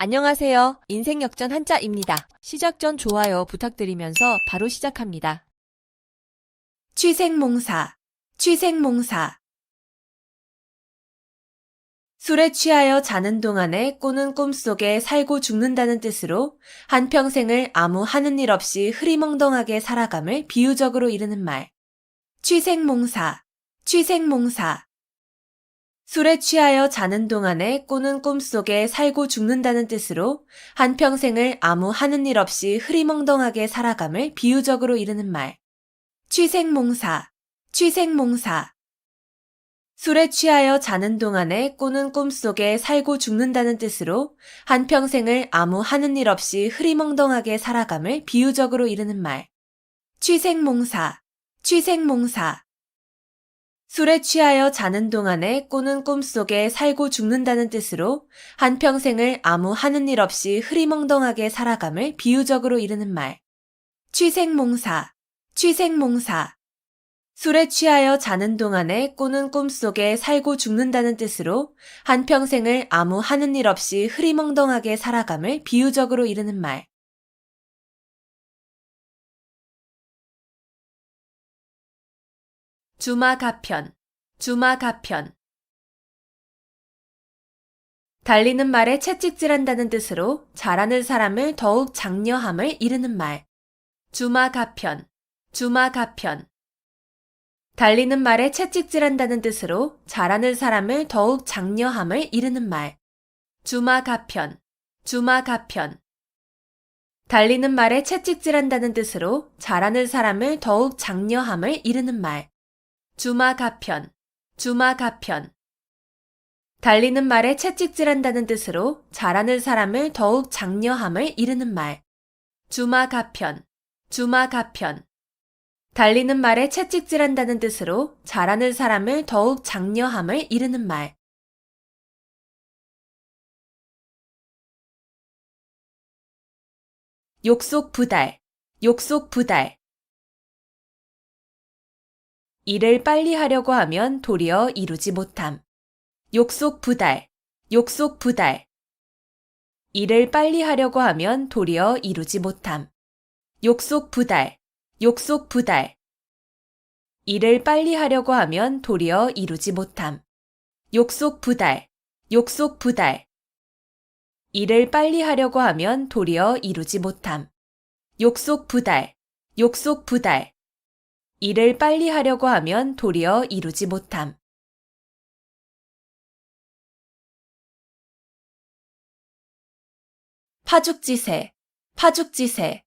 안녕하세요. 인생역전 한자입니다. 시작 전 좋아요 부탁드리면서 바로 시작합니다. 취생몽사, 취생몽사. 술에 취하여 자는 동안에 꾸는 꿈속에 살고 죽는다는 뜻으로 한평생을 아무 하는 일 없이 흐리멍덩하게 살아감을 비유적으로 이르는 말. 취생몽사, 취생몽사. 술에 취하여 자는 동안에 꾸는 꿈속에 살고 죽는다는 뜻으로 한평생을 아무 하는 일 없이 흐리멍덩하게 살아감을 비유적으로 이르는 말. 취생몽사, 취생몽사. 술에 취하여 자는 동안에 꾸는 꿈속에 살고 죽는다는 뜻으로 한평생을 아무 하는 일 없이 흐리멍덩하게 살아감을 비유적으로 이르는 말. 취생몽사, 취생몽사. 술에 취하여 자는 동안에 꾸는 꿈속에 살고 죽는다는 뜻으로 한평생을 아무 하는 일 없이 흐리멍덩하게 살아감을 비유적으로 이르는 말. 취생몽사, 취생몽사. 술에 취하여 자는 동안에 꾸는 꿈속에 살고 죽는다는 뜻으로 한평생을 아무 하는 일 없이 흐리멍덩하게 살아감을 비유적으로 이르는 말. 주마가편, 주마가편. 달리는 말에 채찍질한다는 뜻으로 잘하는 사람을 더욱 장려함을 이르는 말. 주마가편, 주마가편. 달리는 말에 채찍질한다는 뜻으로 잘하는 사람을 더욱 장려함을 이르는 말. 주마가편, 주마가편. 달리는 말에 채찍질한다는 뜻으로 잘하는 사람을 더욱 장려함을 이르는 말. 주마가편, 주마가편. 달리는 말에 채찍질한다는 뜻으로 잘하는 사람을 더욱 장려함을 이르는 말. 주마가편, 주마가편. 달리는 말에 채찍질한다는 뜻으로 잘하는 사람을 더욱 장려함을 이르는 말. 욕속부달, 욕속부달. 일을 빨리 하려고 하면 도리어 이루지 못함. 욕속부달, 욕속부달. 일을 빨리 하려고 하면 도리어 이루지 못함. 욕속부달, 욕속부달. 일을 빨리 하려고 하면 도리어 이루지 못함. 욕속부달, 욕속부달. 일을 빨리 하려고 하면 도리어 이루지 못함. 욕속부달, 욕속부달. 일을 빨리 하려고 하면 도리어 이루지 못함. 파죽지세, 파죽지세.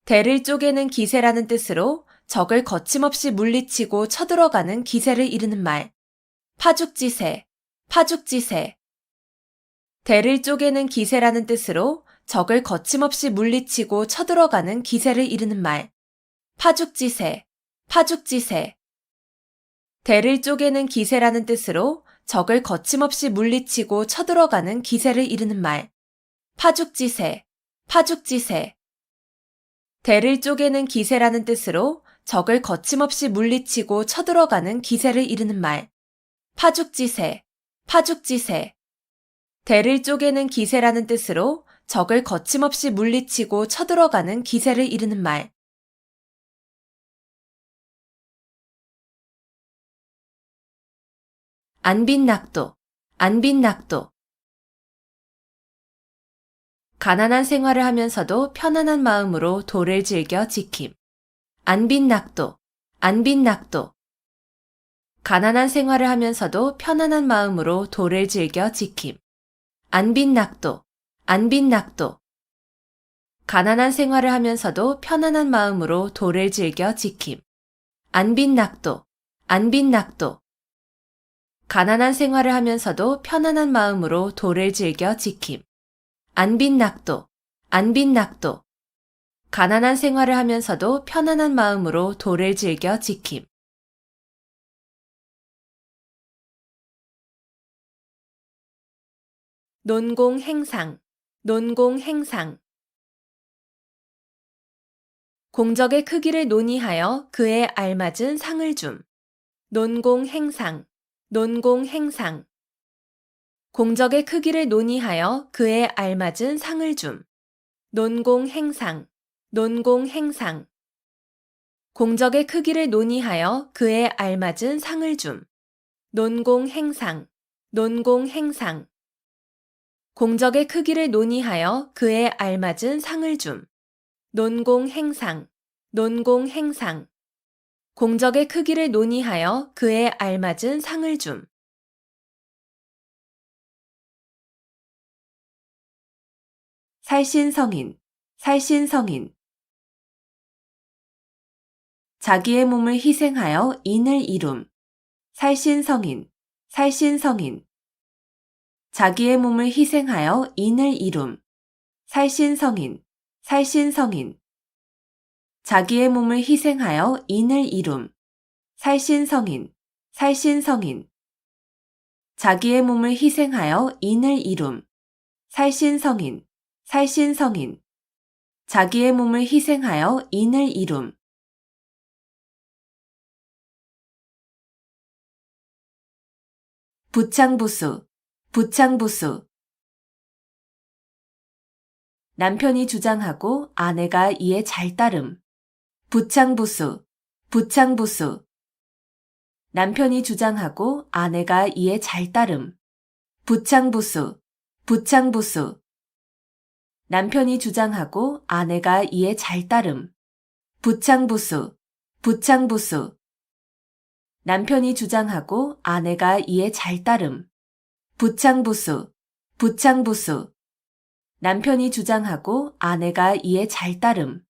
대를 쪼개는 기세라는 뜻으로 적을 거침없이 물리치고 쳐들어가는 기세를 이르는 말. 파죽지세, 파죽지세. 대를 쪼개는 기세라는 뜻으로 적을 거침없이 물리치고 쳐들어가는 기세를 이르는 말. 파죽지세, 파죽지세. 대를 쪼개는 기세라는 뜻으로 적을 거침없이 물리치고 쳐들어가는 기세를 이르는 말. 파죽지세, 파죽지세. 대를 쪼개는 기세라는 뜻으로 적을 거침없이 물리치고 쳐들어가는 기세를 이르는 말. 파죽지세, 파죽지세. 대를 쪼개는 기세라는 뜻으로 적을 거침없이 물리치고 쳐들어가는 기세를 이르는 말. 안빈낙도, 안빈낙도. 가난한 생활을 하면서도 편안한 마음으로 도를 즐겨 지킴. 안빈낙도, 안빈낙도. 가난한 생활을 하면서도 편안한 마음으로 도를 즐겨 지킴. 안빈낙도, 안빈낙도. 가난한 생활을 하면서도 편안한 마음으로 도를 즐겨 지킴. 안빈낙도, 안빈낙도. 가난한 생활을 하면서도 편안한 마음으로 도를 즐겨 지킴. 안빈낙도, 안빈낙도. 가난한 생활을 하면서도 편안한 마음으로 도를 즐겨 지킴. 논공행상, 논공행상. 공적의 크기를 논의하여 그에 알맞은 상을 줌. 논공행상, 논공행상. 공적의 크기를 논의하여 그에 알맞은 상을 줌. 논공행상, 논공행상. 공적의 크기를 논의하여 그에 알맞은 상을 줌. 논공행상, 논공행상. 공적의 크기를 논의하여 그에 알맞은 상을 줌. 논공행상, 논공행상. 공적의 크기를 논의하여 그에 알맞은 상을 줌. 살신성인, 살신성인. 자기의 몸을 희생하여 인을 이룸. 살신성인, 살신성인. 자기의 몸을 희생하여 인을 이룸. 살신성인, 살신성인. 자기의 몸을 희생하여 인을 이룸. 살신성인, 살신성인. 자기의 몸을 희생하여 인을 이룸. 살신성인, 살신성인. 자기의 몸을 희생하여 인을 이룸. 부창부수, 부창부수. 남편이 주장하고 아내가 이에 잘 따름. 부창부수, 부창부수. 남편이 주장하고 아내가 이에 잘 따름. 부창부수, 부창부수. 남편이 주장하고 아내가 이에 잘 따름. 부창부수, 부창부수. 남편이 주장하고 아내가 이에 잘 따름. 부창부수, 부창부수. 남편이 주장하고 아내가 이에 잘 따름.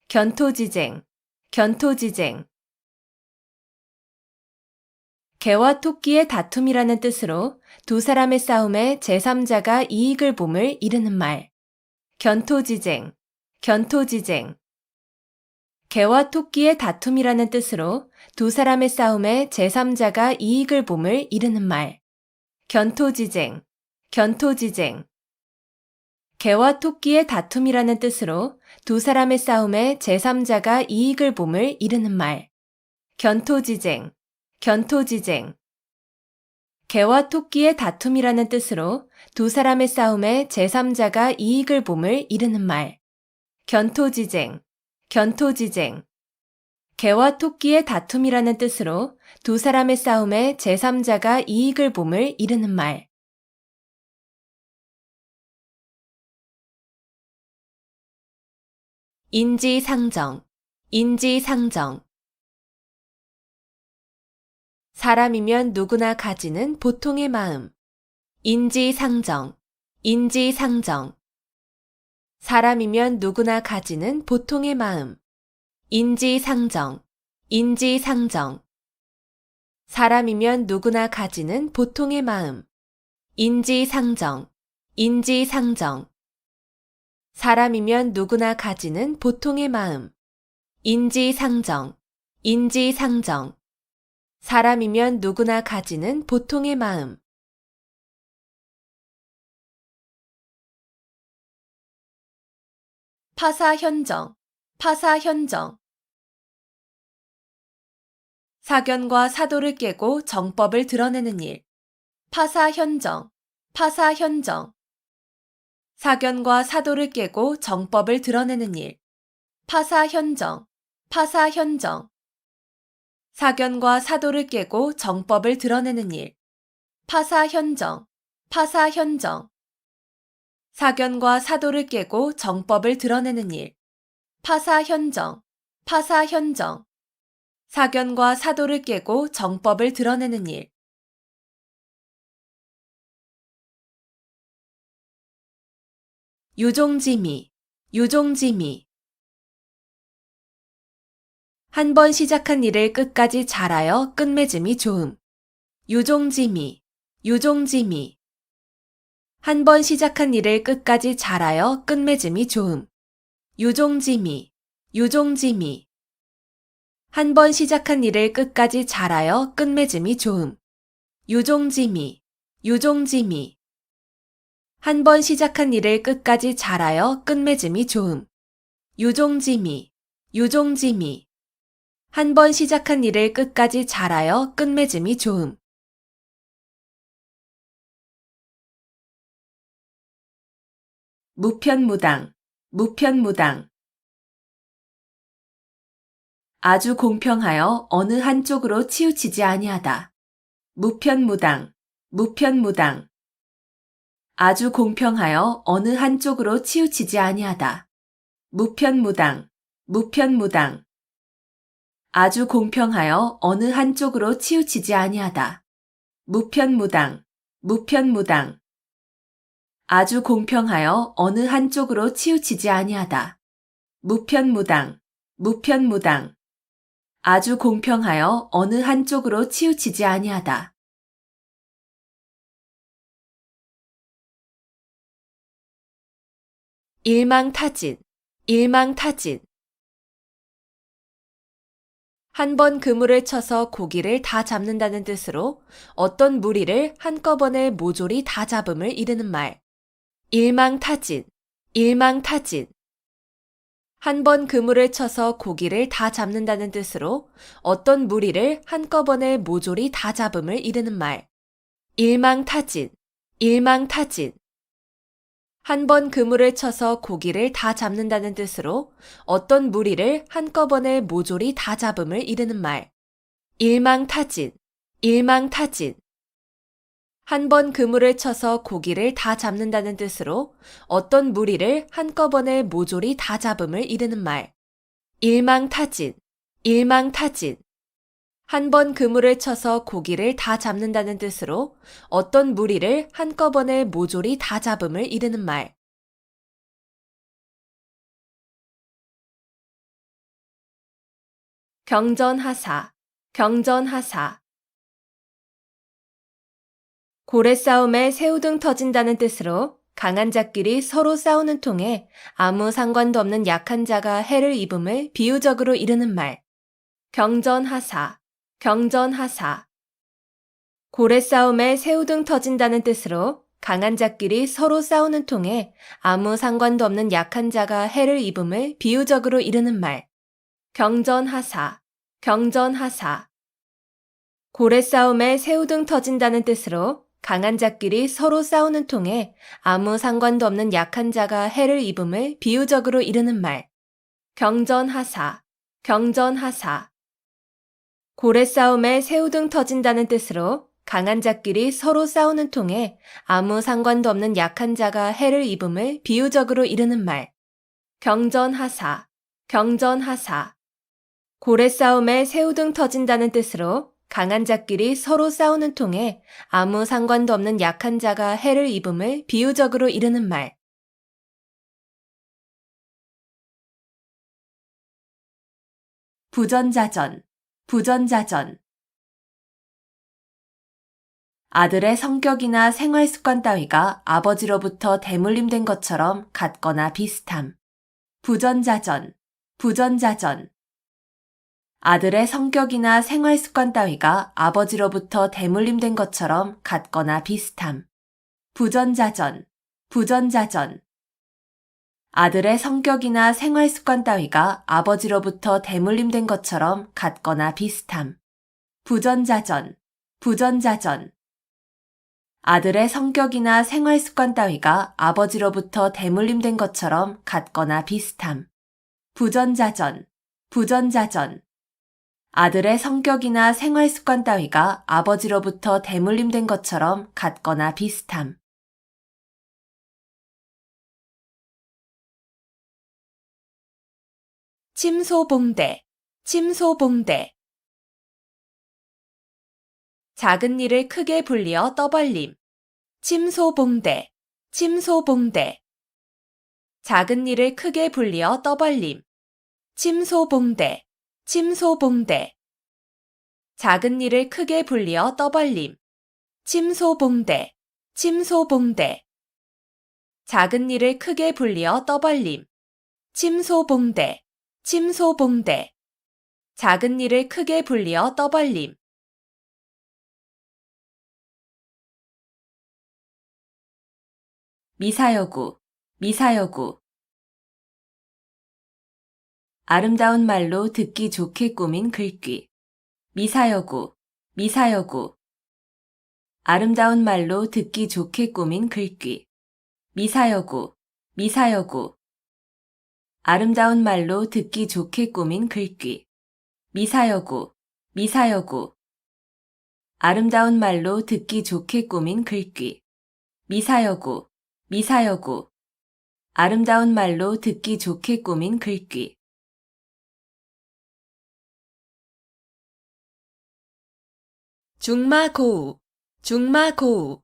견토지쟁, 견토지쟁. 개와 토끼의 다툼이라는 뜻으로 두 사람의 싸움에 제3자가 이익을 봄을 이르는 말. 견토지쟁, 견토지쟁. 개와 토끼의 다툼이라는 뜻으로 두 사람의 싸움에 제3자가 이익을 봄을 이르는 말. 견토지쟁, 견토지쟁. 개와 토끼의 다툼이라는 뜻으로 두 사람의 싸움에 제3자가 이익을 봄을 이르는 말. 견토지쟁, 견토지쟁. 개와 토끼의 다툼이라는 뜻으로 두 사람의 싸움에 제3자가 이익을 봄을 이르는 말. 견토지쟁, 견토지쟁. 개와 토끼의 다툼이라는 뜻으로 두 사람의 싸움에 제3자가 이익을 봄을 이르는 말. 인지상정, 인지상정. 사람이면 누구나 가지는 보통의 마음. 인지상정, 인지상정. 사람이면 누구나 가지는 보통의 마음. 인지상정, 인지상정. 사람이면 누구나 가지는 보통의 마음. 인지상정, 인지상정. 사람이면 누구나 가지는 보통의 마음. 인지상정, 인지상정. 사람이면 누구나 가지는 보통의 마음. 파사현정, 파사현정. 사견과 사도를 깨고 정법을 드러내는 일. 파사현정, 파사현정. 사견과 사도를 깨고 정법을 드러내는 일. 파사현정, 파사현정. 사견과 사도를 깨고 정법을 드러내는 일. 파사현정, 파사현정. 사견과 사도를 깨고 정법을 드러내는 일. 파사현정, 파사현정. 사견과 사도를 깨고 정법을 드러내는 일. 유종지미, 유종지미. 한 번 시작한 일을 끝까지 잘하여 끝맺음이 좋음. 유종지미, 유종지미. 한 번 시작한 일을 끝까지 잘하여 끝맺음이 좋음. 유종지미, 유종지미. 한 번 시작한 일을 끝까지 잘하여 끝맺음이 좋음. 유종지미, 유종지미. 한 번 시작한 일을 끝까지 잘하여 끝맺음이 좋음. 유종지미, 유종지미. 한 번 시작한 일을 끝까지 잘하여 끝맺음이 좋음. 무편무당, 무편무당. 아주 공평하여 어느 한쪽으로 치우치지 아니하다. 무편무당, 무편무당. 아주 공평하여 어느 한쪽으로 치우치지 아니하다. 무편무당, 무편무당. 아주 공평하여 어느 한쪽으로 치우치지 아니하다. 무편무당, 무편무당. 아주 공평하여 어느 한쪽으로 치우치지 아니하다. 무편무당, 무편무당. 아주 공평하여 어느 한쪽으로 치우치지 아니하다. 일망타진, 일망타진. 한 번 그물을 쳐서 고기를 다 잡는다는 뜻으로 어떤 무리를 한꺼번에 모조리 다 잡음을 이르는 말. 일망타진, 일망타진. 한 번 그물을 쳐서 고기를 다 잡는다는 뜻으로 어떤 무리를 한꺼번에 모조리 다 잡음을 이르는 말. 일망타진, 일망타진. 한 번 그물을 쳐서 고기를 다 잡는다는 뜻으로 어떤 무리를 한꺼번에 모조리 다 잡음을 이르는 말. 일망타진, 일망타진. 한 번 그물을 쳐서 고기를 다 잡는다는 뜻으로 어떤 무리를 한꺼번에 모조리 다 잡음을 이르는 말. 일망타진, 일망타진. 한 번 그물을 쳐서 고기를 다 잡는다는 뜻으로 어떤 무리를 한꺼번에 모조리 다 잡음을 이르는 말. 경전하사, 경전하사. 고래 싸움에 새우등 터진다는 뜻으로 강한 자끼리 서로 싸우는 통에 아무 상관도 없는 약한 자가 해를 입음을 비유적으로 이르는 말. 경전하사, 경전하사. 고래 싸움에 새우등 터진다는 뜻으로 강한 자끼리 서로 싸우는 통에 아무 상관도 없는 약한 자가 해를 입음을 비유적으로 이르는 말. 경전하사, 경전하사. 고래 싸움에 새우등 터진다는 뜻으로 강한 자끼리 서로 싸우는 통에 아무 상관도 없는 약한 자가 해를 입음을 비유적으로 이르는 말. 경전하사, 경전하사. 고래 싸움에 새우등 터진다는 뜻으로 강한 자끼리 서로 싸우는 통에 아무 상관도 없는 약한 자가 해를 입음을 비유적으로 이르는 말. 경전하사, 경전하사. 고래 싸움에 새우등 터진다는 뜻으로 강한 자끼리 서로 싸우는 통에 아무 상관도 없는 약한 자가 해를 입음을 비유적으로 이르는 말. 부전자전, 부전자전. 아들의 성격이나 생활 습관 따위가 아버지로부터 대물림된 것처럼 같거나 비슷함. 부전자전, 부전자전. 아들의 성격이나 생활 습관 따위가 아버지로부터 대물림된 것처럼 같거나 비슷함. 부전자전, 부전자전. 아들의 성격이나 생활 습관 따위가 아버지로부터 대물림된 것처럼 같거나 비슷함. 부전자전, 부전자전. 아들의 성격이나 생활 습관 따위가 아버지로부터 대물림된 것처럼 같거나 비슷함. 부전자전, 부전자전. 아들의 성격이나 생활 습관 따위가 아버지로부터 대물림된 것처럼 같거나 비슷함. 침소봉대, 침소봉대. 작은 일을 크게 불리어 떠벌림. 침소봉대, 침소봉대. 작은 일을 크게 불리어 떠벌림. 침소봉대, 침소봉대. 작은 일을 크게 불리어 떠벌림. 침소봉대, 침소봉대. 작은 일을 크게 불리어 떠벌림. 침소봉대, 침소봉대. 작은 일을 크게 불리어 떠벌림. 미사여구, 미사여구. 아름다운 말로 듣기 좋게 꾸민 글귀. 미사여구, 미사여구. 아름다운 말로 듣기 좋게 꾸민 글귀. 미사여구, 미사여구. 아름다운 말로 듣기 좋게 꾸민 글귀. 미사여구, 미사여구. 아름다운 말로 듣기 좋게 꾸민 글귀. 미사여구, 미사여구. 아름다운 말로 듣기 좋게 꾸민 글귀. 중마고우, 중마고우.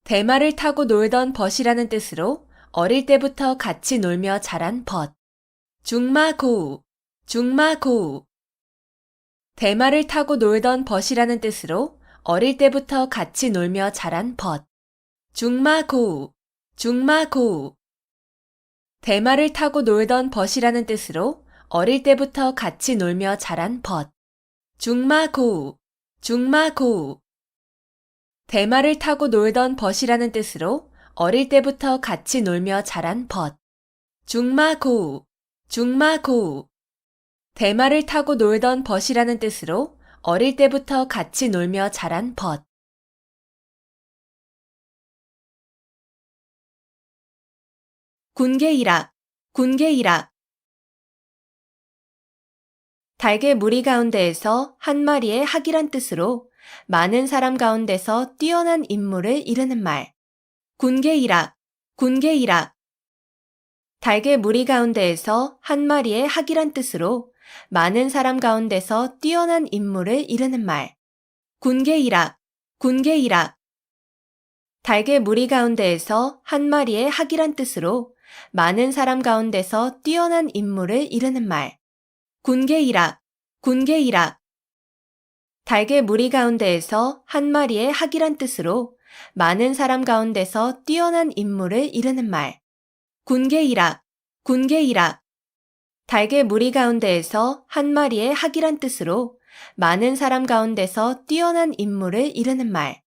대마를 타고 놀던 벗이라는 뜻으로 어릴 때부터 같이 놀며 자란 벗. 중마고우, 중마고우. 대마를 타고 놀던 벗이라는 뜻으로 어릴 때부터 같이 놀며 자란 벗. 중마고우, 중마고우. 대마를 타고 놀던 벗이라는 뜻으로 어릴 때부터 같이 놀며 자란 벗. 중마고우, 중마고우. 대마를 타고 놀던 벗이라는 뜻으로 어릴 때부터 같이 놀며 자란 벗. 중마고우, 중마고우. 대마를 타고 놀던 벗이라는 뜻으로 어릴 때부터 같이 놀며 자란 벗. 군계일학, 군계일학. 달개 무리 가운데에서 한 마리의 학이란 뜻으로 많은 사람 가운데서 뛰어난 인물을 이르는 말. 군계일학, 군계일학. 달개 무리 가운데에서 한 마리의 학이란 뜻으로 많은 사람 가운데서 뛰어난 인물을 이르는 말. 군계일학, 군계일학. 달개 무리 가운데에서 한 마리의 학이란 뜻으로 많은 사람 가운데서 뛰어난 인물을 이르는 말. 군계일학, 군계일학. 달개 무리 가운데에서 한 마리의 학이란 뜻으로 많은 사람 가운데서 뛰어난 인물을 이르는 말. 군계일학, 군계일학. 달개 무리 가운데에서 한 마리의 학이란 뜻으로 많은 사람 가운데서 뛰어난 인물을 이르는 말.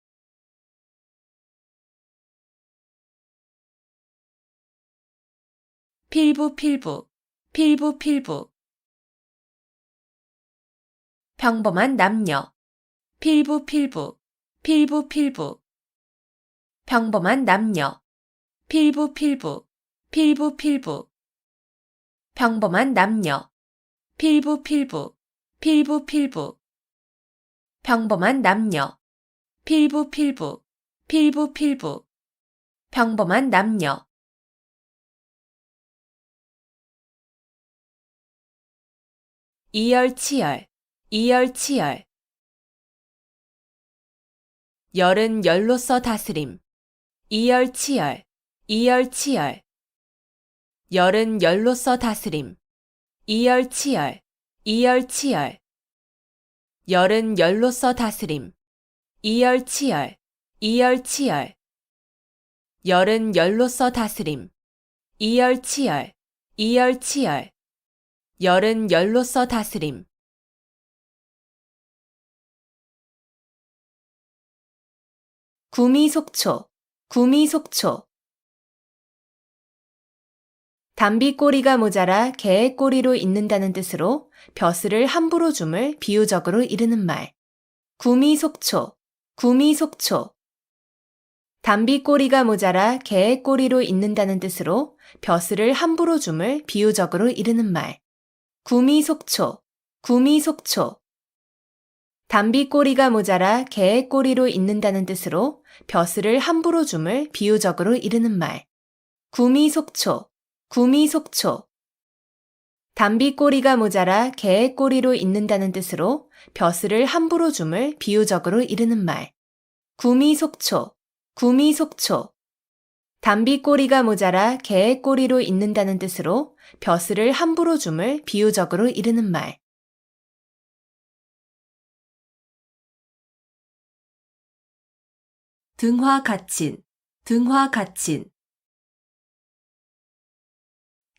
필부필부, 필부필부. 평범한 남녀. 필부필부, 필부필부. 평범한 남녀. 필부필부, 필부필부. 평범한 남녀. 필부필부, 필부필부. 평범한 남녀. 필부필부, 필부필부. 평범한 남녀. 이열치열, 이열치열. 열은 열로서 다스림. 이열치열, 이열치열. 열은 열로서 다스림. 이열치열, 이열치열. 열은 열로서 다스림. 이열치열, 이열치열. 열은 열로서 다스림. 이열치열, 이열치열. 열은 열로서 다스림. 구미속초, 구미속초. 담비꼬리가 모자라 개의 꼬리로 있는다는 뜻으로 벼슬을 함부로 줌을 비유적으로 이르는 말. 구미속초, 구미속초. 담비꼬리가 모자라 개의 꼬리로 있는다는 뜻으로 벼슬을 함부로 줌을 비유적으로 이르는 말. 구미속초, 구미속초. 담비꼬리가 모자라 개의 꼬리로 있는다는 뜻으로 벼슬을 함부로 줌을 비유적으로 이르는 말. 구미속초, 구미속초. 담비꼬리가 모자라 개의 꼬리로 있는다는 뜻으로 벼슬을 함부로 줌을 비유적으로 이르는 말. 구미속초, 구미속초. 담비꼬리가 모자라 개의 꼬리로 있는다는 뜻으로 벼슬을 함부로 줌을 비유적으로 이르는 말. 등화가친, 등화가친.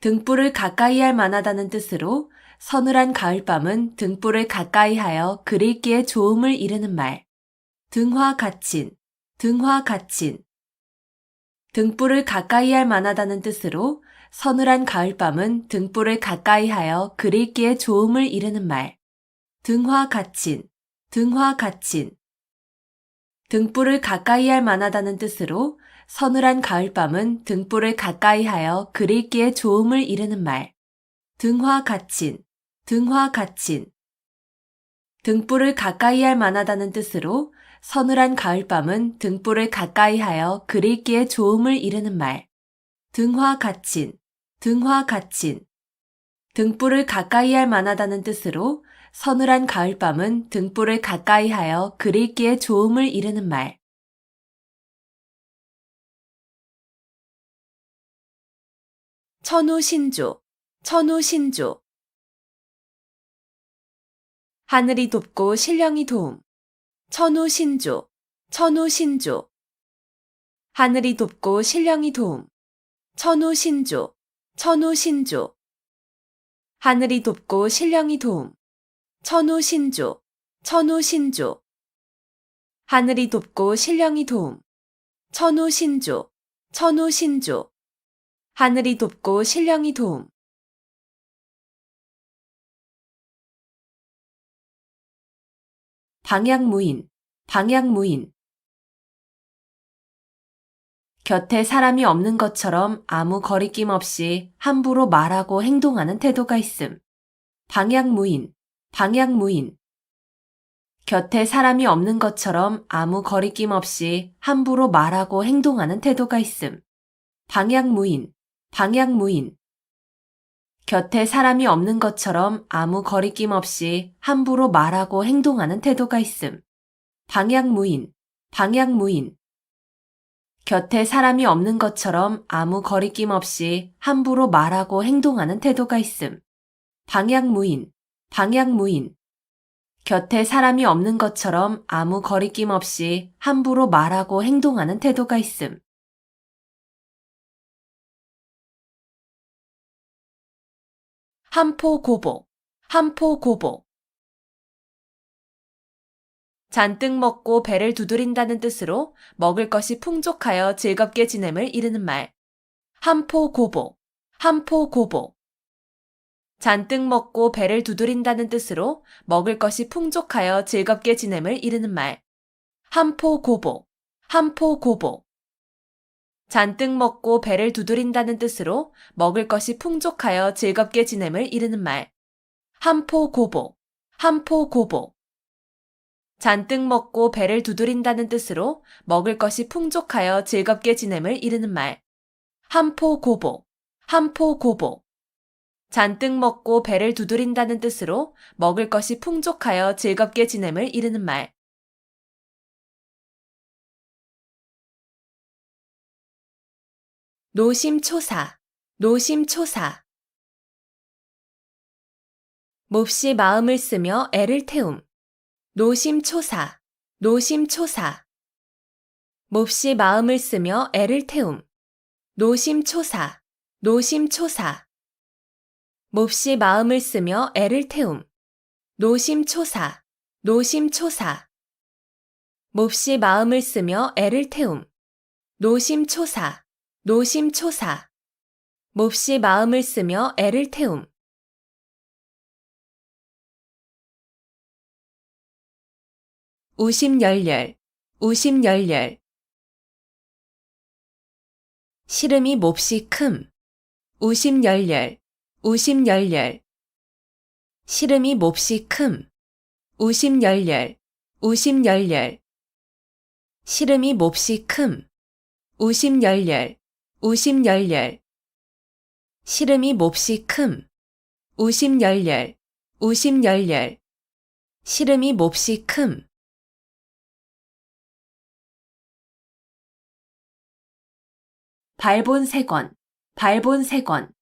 등불을 가까이 할 만하다는 뜻으로 서늘한 가을밤은 등불을 가까이 하여 글 읽기에 좋음을 이르는 말. 등화가친, 등화가친. 등불을 가까이 할 만하다는 뜻으로 서늘한 가을밤은 등불을 가까이 하여 글 읽기에 좋음을 이르는 말. 등화가친, 등화가친. 등불을 가까이 할 만하다는 뜻으로 서늘한 가을밤은 등불을 가까이 하여 글 읽기에 좋음을 이르는 말. 등화가친, 등화가친. 등불을 가까이 할 만하다는 뜻으로 서늘한 가을밤은 등불을 가까이 하여 글 읽기에 좋음을 이르는 말. 등화가친, 등화가친. 등불을 가까이 할 만하다는 뜻으로 서늘한 가을밤은 등불을 가까이 하여 글 읽기에 좋음을 이르는 말. 천우신조, 천우신조. 하늘이 돕고 신령이 도움. 천우신조, 천우신조. 하늘이 돕고 신령이 도움. 천우신조, 천우신조. 하늘이 돕고 신령이 도움. 천우신조, 천우신조. 하늘이 돕고 신령이 도움. 천우신조, 천우신조. 하늘이 돕고 신령이 도움. 방향무인, 방향무인. 곁에 사람이 없는 것처럼 아무 거리낌 없이 함부로 말하고 행동하는 태도가 있음. 방향무인, 방향무인. 곁에 사람이 없는 것처럼 아무 거리낌 없이 함부로 말하고 행동하는 태도가 있음. 방향무인, 방향무인. 곁에 사람이 없는 것처럼 아무 거리낌 없이 함부로 말하고 행동하는 태도가 있음. 방향무인, 방향무인. 곁에 사람이 없는 것처럼 아무 거리낌 없이 함부로 말하고 행동하는 태도가 있음. 방향무인, 방향무인. 곁에 사람이 없는 것처럼 아무 거리낌 없이 함부로 말하고 행동하는 태도가 있음. 한포고복, 한포고복. 잔뜩 먹고 배를 두드린다는 뜻으로 먹을 것이 풍족하여 즐겁게 지냄을 이르는 말. 한포고복, 한포고복. 잔뜩 먹고 배를 두드린다는 뜻으로 먹을 것이 풍족하여 즐겁게 지냄을 이르는 말. 한포고복, 한포고복. 잔뜩 먹고 배를 두드린다는 뜻으로 먹을 것이 풍족하여 즐겁게 지냄을 이르는 말. 한포고복, 한포고복. 잔뜩 먹고 배를 두드린다는 뜻으로 먹을 것이 풍족하여 즐겁게 지냄을 이르는 말. 한포고복, 한포고복. 잔뜩 먹고 배를 두드린다는 뜻으로 먹을 것이 풍족하여 즐겁게 지냄을 이르는 말. 노심초사, 노심초사. 몹시 마음을 쓰며 애를 태움. 노심초사, 노심초사. 몹시 마음을 쓰며 애를 태움. 노심초사, 노심초사. 몹시 마음을 쓰며 애를 태움. 노심초사, 노심초사. 몹시 마음을 쓰며 애를 태움. 노심초사, 노심초사. 몹시 마음을 쓰며 애를 태움. 우심열렬, 우심열렬. 시름이 몹시 큼. 우심열렬, 우심열렬. 시름이 몹시 큼. 우심열렬, 우심열렬. 시름이 몹시 큼. 우심열렬, 우심열렬. 시름이 몹시 큼. 우심열렬, 우심열렬. 시름이 몹시 큼. 발본색원, 발본색원.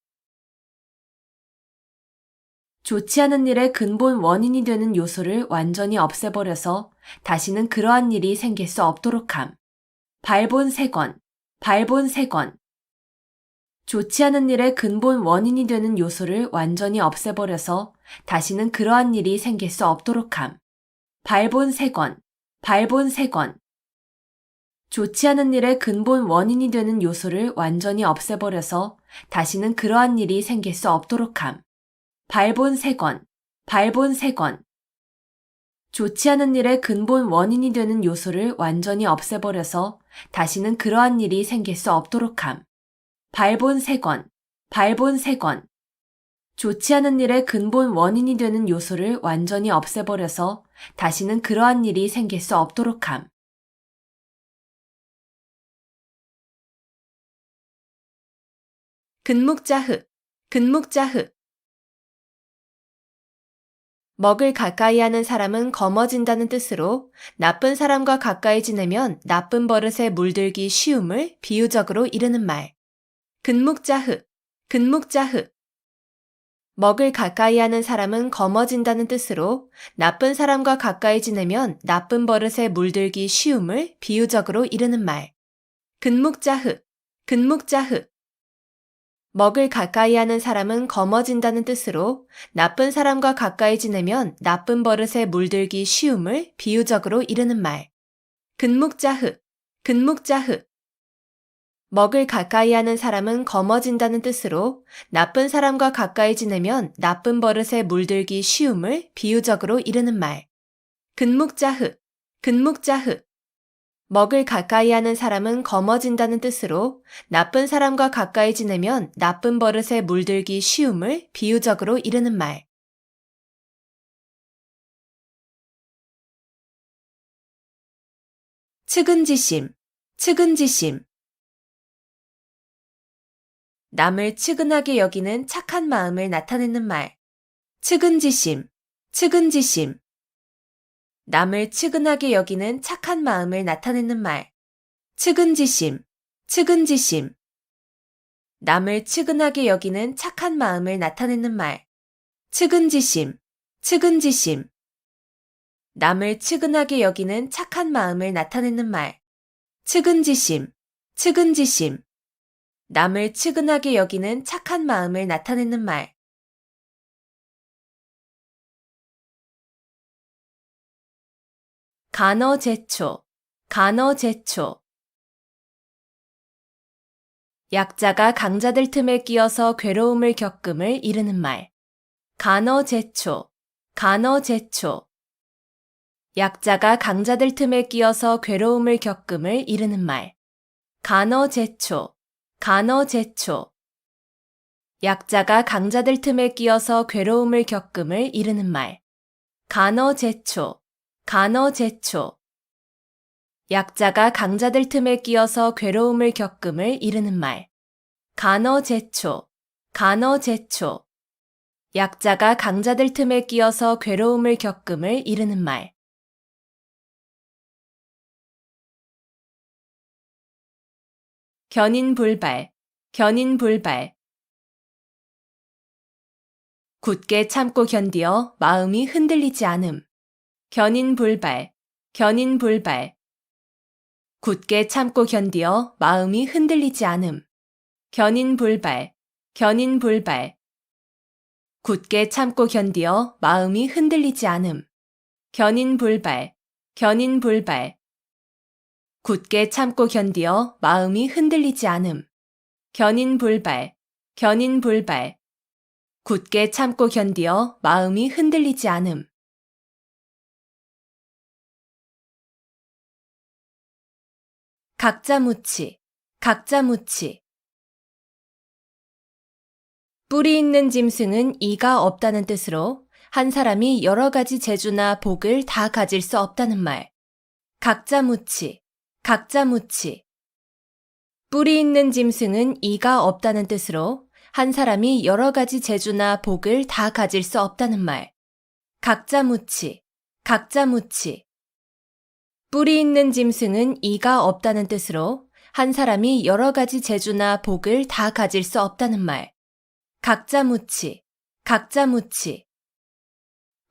좋지 않은 일의 근본 원인이 되는 요소를 완전히 없애버려서 다시는 그러한 일이 생길 수 없도록 함. 발본색원, 발본색원. 좋지 않은 일의 근본 원인이 되는 요소를 완전히 없애버려서 다시는 그러한 일이 생길 수 없도록 함. 발본색원, 발본색원. 좋지 않은 일의 근본 원인이 되는 요소를 완전히 없애버려서 다시는 그러한 일이 생길 수 없도록 함. 발본색원, 발본색원. 좋지 않은 일의 근본 원인이 되는 요소를 완전히 없애버려서 다시는 그러한 일이 생길 수 없도록 함. 발본색원, 발본색원. 좋지 않은 일의 근본 원인이 되는 요소를 완전히 없애버려서 다시는 그러한 일이 생길 수 없도록 함. 근묵자흑, 근묵자흑. 먹을 가까이 하는 사람은 검어진다는 뜻으로 나쁜 사람과 가까이 지내면 나쁜 버릇에 물들기 쉬움을 비유적으로 이르는 말. 근묵자흑, 근묵자흑. 먹을 가까이 하는 사람은 검어진다는 뜻으로 나쁜 사람과 가까이 지내면 나쁜 버릇에 물들기 쉬움을 비유적으로 이르는 말. 근묵자흑, 근묵자흑. 먹을 가까이 하는 사람은 검어진다는 뜻으로 나쁜 사람과 가까이 지내면 나쁜 버릇에 물들기 쉬움을 비유적으로 이르는 말. 근묵자흑, 근묵자흑. 먹을 가까이 하는 사람은 검어진다는 뜻으로 나쁜 사람과 가까이 지내면 나쁜 버릇에 물들기 쉬움을 비유적으로 이르는 말. 근묵자흑, 근묵자흑. 먹을 가까이 하는 사람은 검어진다는 뜻으로 나쁜 사람과 가까이 지내면 나쁜 버릇에 물들기 쉬움을 비유적으로 이르는 말. 측은지심, 측은지심. 남을 측은하게 여기는 착한 마음을 나타내는 말. 측은지심, 측은지심. 남을 측은하게 여기는 착한 마음을 나타내는 말. 측은지심, 측은지심. 남을 측은하게 여기는 착한 마음을 나타내는 말. 측은지심, 측은지심. 남을 측은하게 여기는 착한 마음을 나타내는 말. 측은지심, 측은지심. 남을 측은하게 여기는 착한 마음을 나타내는 말. 간어제초, 간어제초. 약자가 강자들 틈에 끼어서 괴로움을 겪음을 이르는 말. 간어제초, 간어제초. 약자가 강자들 틈에 끼어서 괴로움을 겪음을 이르는 말. 간어제초, 간어제초. 약자가 강자들 틈에 끼어서 괴로움을 겪음을 이르는 말. 간어제초, 간어제초. 약자가 강자들 틈에 끼어서 괴로움을 겪음을 이르는 말. 간어제초, 간어제초. 약자가 강자들 틈에 끼어서 괴로움을 겪음을 이르는 말. 견인불발, 견인불발. 굳게 참고 견디어 마음이 흔들리지 않음. 견인불발, 견인불발. 굳게 참고 견디어 마음이 흔들리지 않음. 견인불발, 견인불발. 굳게 참고 견디어 마음이 흔들리지 않음. 견인불발, 견인불발. 굳게 참고 견디어 마음이 흔들리지 않음. 견인불발, 견인불발. 굳게 참고 견디어 마음이 흔들리지 않음. 각자무치, 각자무치. 뿌리 있는 짐승은 이가 없다는 뜻으로 한 사람이 여러 가지 재주나 복을 다 가질 수 없다는 말. 각자무치, 각자무치. 뿌리 있는 짐승은 이가 없다는 뜻으로 한 사람이 여러 가지 재주나 복을 다 가질 수 없다는 말. 각자무치, 각자무치. 뿌리 있는 짐승은 이가 없다는 뜻으로 한 사람이 여러 가지 재주나 복을 다 가질 수 없다는 말. 각자무치, 각자무치.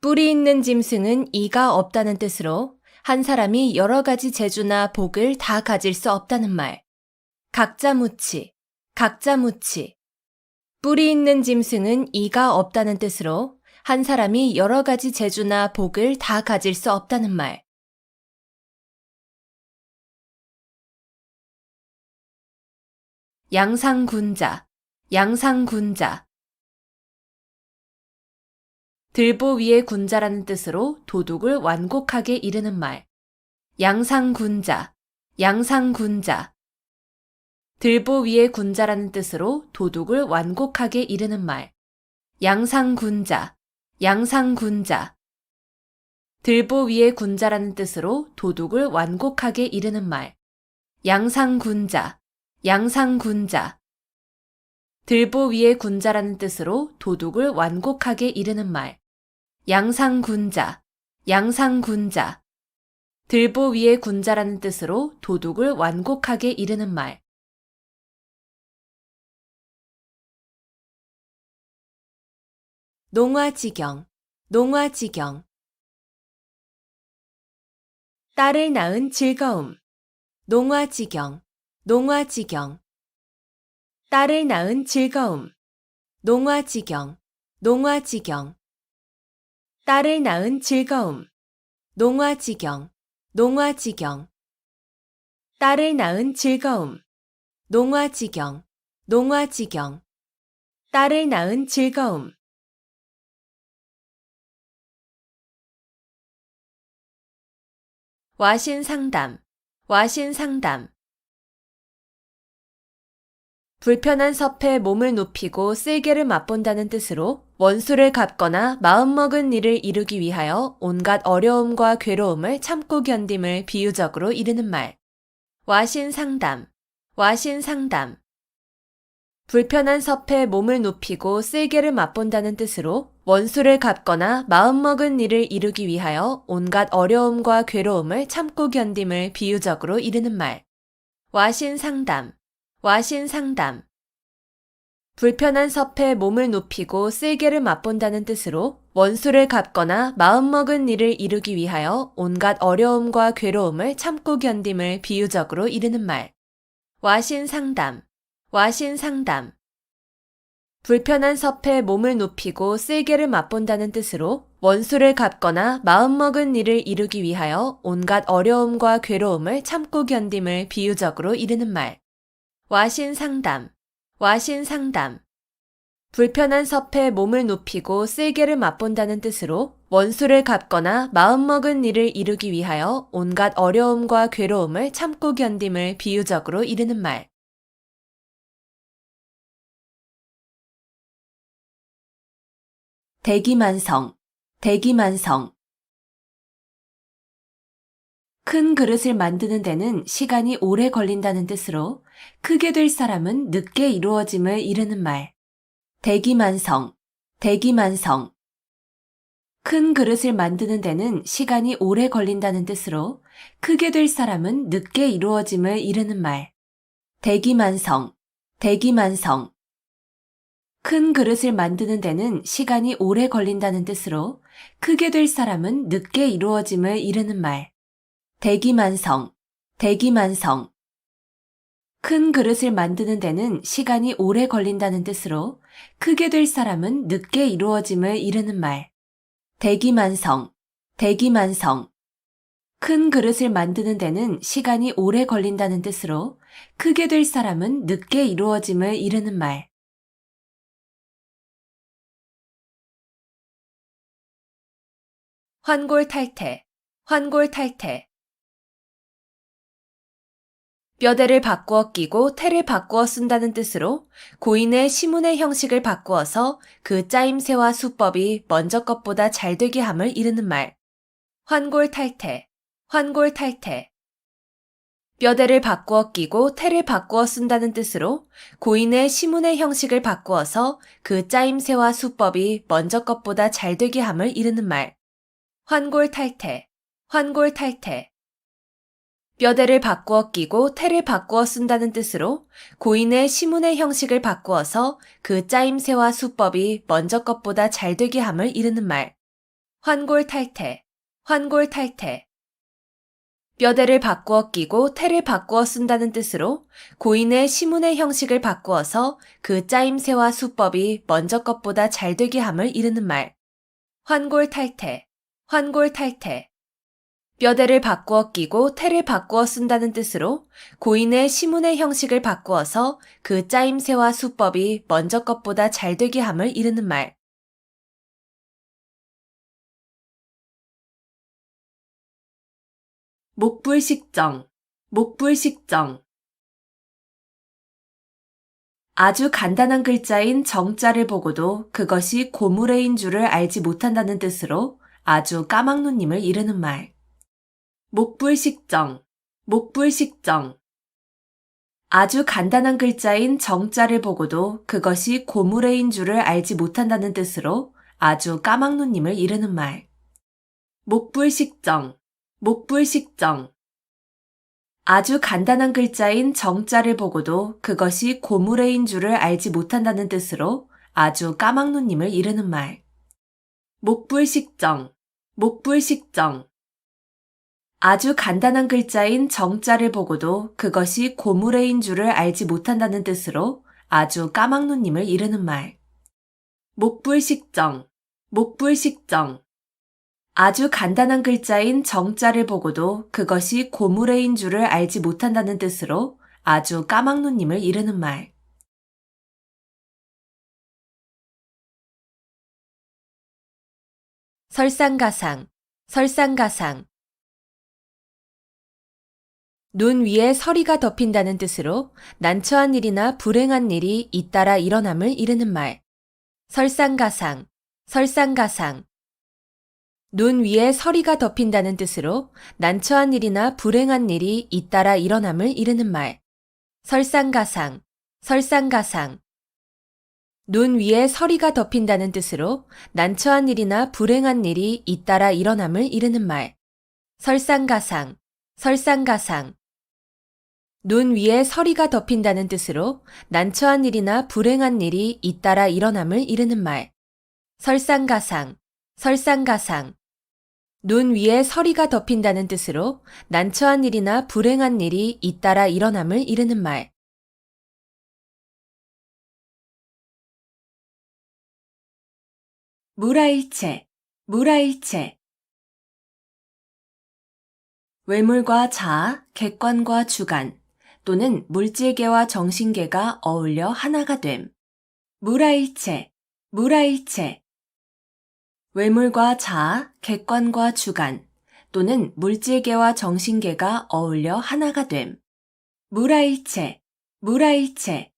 뿌리 있는 짐승은 이가 없다는 뜻으로 한 사람이 여러 가지 재주나 복을 다 가질 수 없다는 말. 각자무치, 각자무치. 뿌리 있는 짐승은 이가 없다는 뜻으로 한 사람이 여러 가지 재주나 복을 다 가질 수 없다는 말. 양상군자, 양상군자. 들보 위에 군자라는 뜻으로 도둑을 완곡하게 이르는 말. 양상군자, 양상군자. 들보 위에 군자라는 뜻으로 도둑을 완곡하게 이르는 말. 양상군자, 양상군자. 들보 위에 군자라는 뜻으로 도둑을 완곡하게 이르는 말. 양상군자, 양상군자. 들보 위에 군자라는 뜻으로 도둑을 완곡하게 이르는 말. 양상군자, 양상군자. 들보 위에 군자라는 뜻으로 도둑을 완곡하게 이르는 말. 농화지경, 농화지경. 딸을 낳은 즐거움. 농화지경, 농화지경. 딸을 낳은 즐거움. 농화지경, 농화지경. 딸을 낳은 즐거움. 농화지경, 농화지경. 딸을 낳은 즐거움. 농화지경, 농화지경. 딸을 낳은 즐거움. 와신상담, 와신상담. 불편한 섭에 몸을 눕히고 쓸개를 맛본다는 뜻으로 원수를 갚거나 마음먹은 일을 이루기 위하여 온갖 어려움과 괴로움을 참고 견딤을 비유적으로 이르는 말. 와신상담, 와신상담. 불편한 섭에 몸을 눕히고 쓸개를 맛본다는 뜻으로 원수를 갚거나 마음먹은 일을 이루기 위하여 온갖 어려움과 괴로움을 참고 견딤을 비유적으로 이르는 말. 와신상담, 와신상담. 불편한 섭에 몸을 눕히고 쓸개를 맛본다는 뜻으로 원수를 갚거나 마음먹은 일을 이루기 위하여 온갖 어려움과 괴로움을 참고 견딤을 비유적으로 이르는 말. 와신상담, 와신상담. 불편한 섭에 몸을 눕히고 쓸개를 맛본다는 뜻으로 원수를 갚거나 마음먹은 일을 이루기 위하여 온갖 어려움과 괴로움을 참고 견딤을 비유적으로 이르는 말. 와신상담, 와신상담. 불편한 섭에 몸을 눕히고 쓸개를 맛본다는 뜻으로 원수를 갚거나 마음먹은 일을 이루기 위하여 온갖 어려움과 괴로움을 참고 견딤을 비유적으로 이르는 말. 대기만성, 대기만성. 큰 그릇을 만드는 데는 시간이 오래 걸린다는 뜻으로 크게 될 사람은 늦게 이루어짐을 이르는 말. 대기만성, 대기만성. 큰 그릇을 만드는 데는 시간이 오래 걸린다는 뜻으로 크게 될 사람은 늦게 이루어짐을 이르는 말. 대기만성, 대기만성. 큰 그릇을 만드는 데는 시간이 오래 걸린다는 뜻으로 크게 될 사람은 늦게 이루어짐을 이르는 말. 대기만성, 대기만성. 큰 그릇을 만드는 데는 시간이 오래 걸린다는 뜻으로 크게 될 사람은 늦게 이루어짐을 이르는 말. 대기만성, 대기만성. 큰 그릇을 만드는 데는 시간이 오래 걸린다는 뜻으로 크게 될 사람은 늦게 이루어짐을 이르는 말. 환골탈태, 환골탈태. 뼈대를 바꾸어 끼고 태를 바꾸어 쓴다는 뜻으로 고인의 시문의 형식을 바꾸어서 그 짜임새와 수법이 먼저 것보다 잘 되게 함을 이르는 말. 환골탈태, 환골탈태. 뼈대를 바꾸어 끼고 태를 바꾸어 쓴다는 뜻으로 고인의 시문의 형식을 바꾸어서 그 짜임새와 수법이 먼저 것보다 잘 되게 함을 이르는 말. 환골탈태, 환골탈태. 뼈대를 바꾸어 끼고 태를 바꾸어 쓴다는 뜻으로 고인의 시문의 형식을 바꾸어서 그 짜임새와 수법이 먼저 것보다 잘 되게 함을 이르는 말. 환골탈태, 환골탈태. 뼈대를 바꾸어 끼고 태를 바꾸어 쓴다는 뜻으로 고인의 시문의 형식을 바꾸어서 그 짜임새와 수법이 먼저 것보다 잘 되게 함을 이르는 말. 환골탈태, 환골탈태. 뼈대를 바꾸어 끼고 태를 바꾸어 쓴다는 뜻으로 고인의 시문의 형식을 바꾸어서 그 짜임새와 수법이 먼저 것보다 잘 되게 함을 이르는 말. 목불식정, 목불식정. 아주 간단한 글자인 정자를 보고도 그것이 고무래인 줄을 알지 못한다는 뜻으로 아주 까막눈님을 이르는 말. 목불식정, 목불식정. 아주 간단한 글자인 정자를 보고도 그것이 고무래인 줄을 알지 못한다는 뜻으로 아주 까막눈님을 이르는 말. 목불식정, 목불식정. 아주 간단한 글자인 정자를 보고도 그것이 고무래인 줄을 알지 못한다는 뜻으로 아주 까막눈님을 이르는 말. 목불식정, 목불식정. 아주 간단한 글자인 정자를 보고도 그것이 고무래인 줄을 알지 못한다는 뜻으로 아주 까막눈님을 이르는 말. 목불식정, 목불식정. 아주 간단한 글자인 정자를 보고도 그것이 고무래인 줄을 알지 못한다는 뜻으로 아주 까막눈님을 이르는 말. 설상가상, 설상가상. 눈 위에 서리가 덮인다는 뜻으로 난처한 일이나 불행한 일이 잇따라 일어남을 이르는 말. 설상가상, 설상가상. 눈 위에 서리가 덮인다는 뜻으로 난처한 일이나 불행한 일이 잇따라 일어남을 이르는 말. 설상가상, 설상가상. 눈 위에 서리가 덮인다는 뜻으로 난처한 일이나 불행한 일이 잇따라 일어남을 이르는 말. 설상가상, 설상가상. 눈 위에 서리가 덮인다는 뜻으로 난처한 일이나 불행한 일이 잇따라 일어남을 이르는 말. 설상가상, 설상가상. 눈 위에 서리가 덮인다는 뜻으로 난처한 일이나 불행한 일이 잇따라 일어남을 이르는 말. 무라일체, 무라일체. 외물과 자아, 객관과 주관, 또는 물질계와 정신계가 어울려 하나가 됨. 무라일체, 무라일체. 외물과 자아, 객관과 주관, 또는 물질계와 정신계가 어울려 하나가 됨. 무라일체, 무라일체.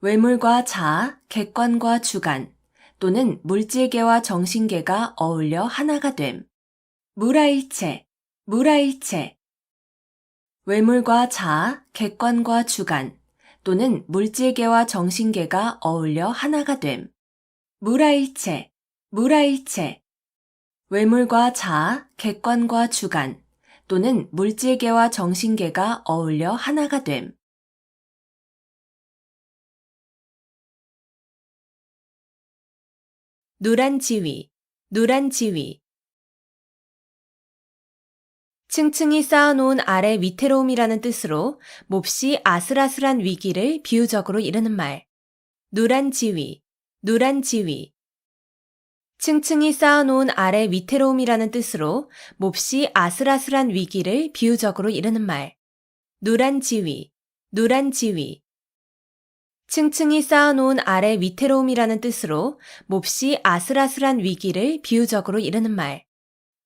외물과 자아, 객관과 주관, 또는 물질계와 정신계가 어울려 하나가 됨. 무라일체, 무라일체. 외물과 자아, 객관과 주관, 또는 물질계와 정신계가 어울려 하나가 됨. 무라일체, 무라일체. 외물과 자아, 객관과 주관, 또는 물질계와 정신계가 어울려 하나가 됨. 노란 지위, 노란 지위. 층층이 쌓아놓은 아래 위태로움이라는 뜻으로 몹시 아슬아슬한 위기를 비유적으로 이르는 말. 노란 지위, 노란 지위. 층층이 쌓아놓은 아래 위태로움이라는 뜻으로 몹시 아슬아슬한 위기를 비유적으로 이르는 말. 노란 지위, 노란 지위. 층층이 쌓아놓은 아래 위태로움이라는 뜻으로 몹시 아슬아슬한 위기를 비유적으로 이르는 말.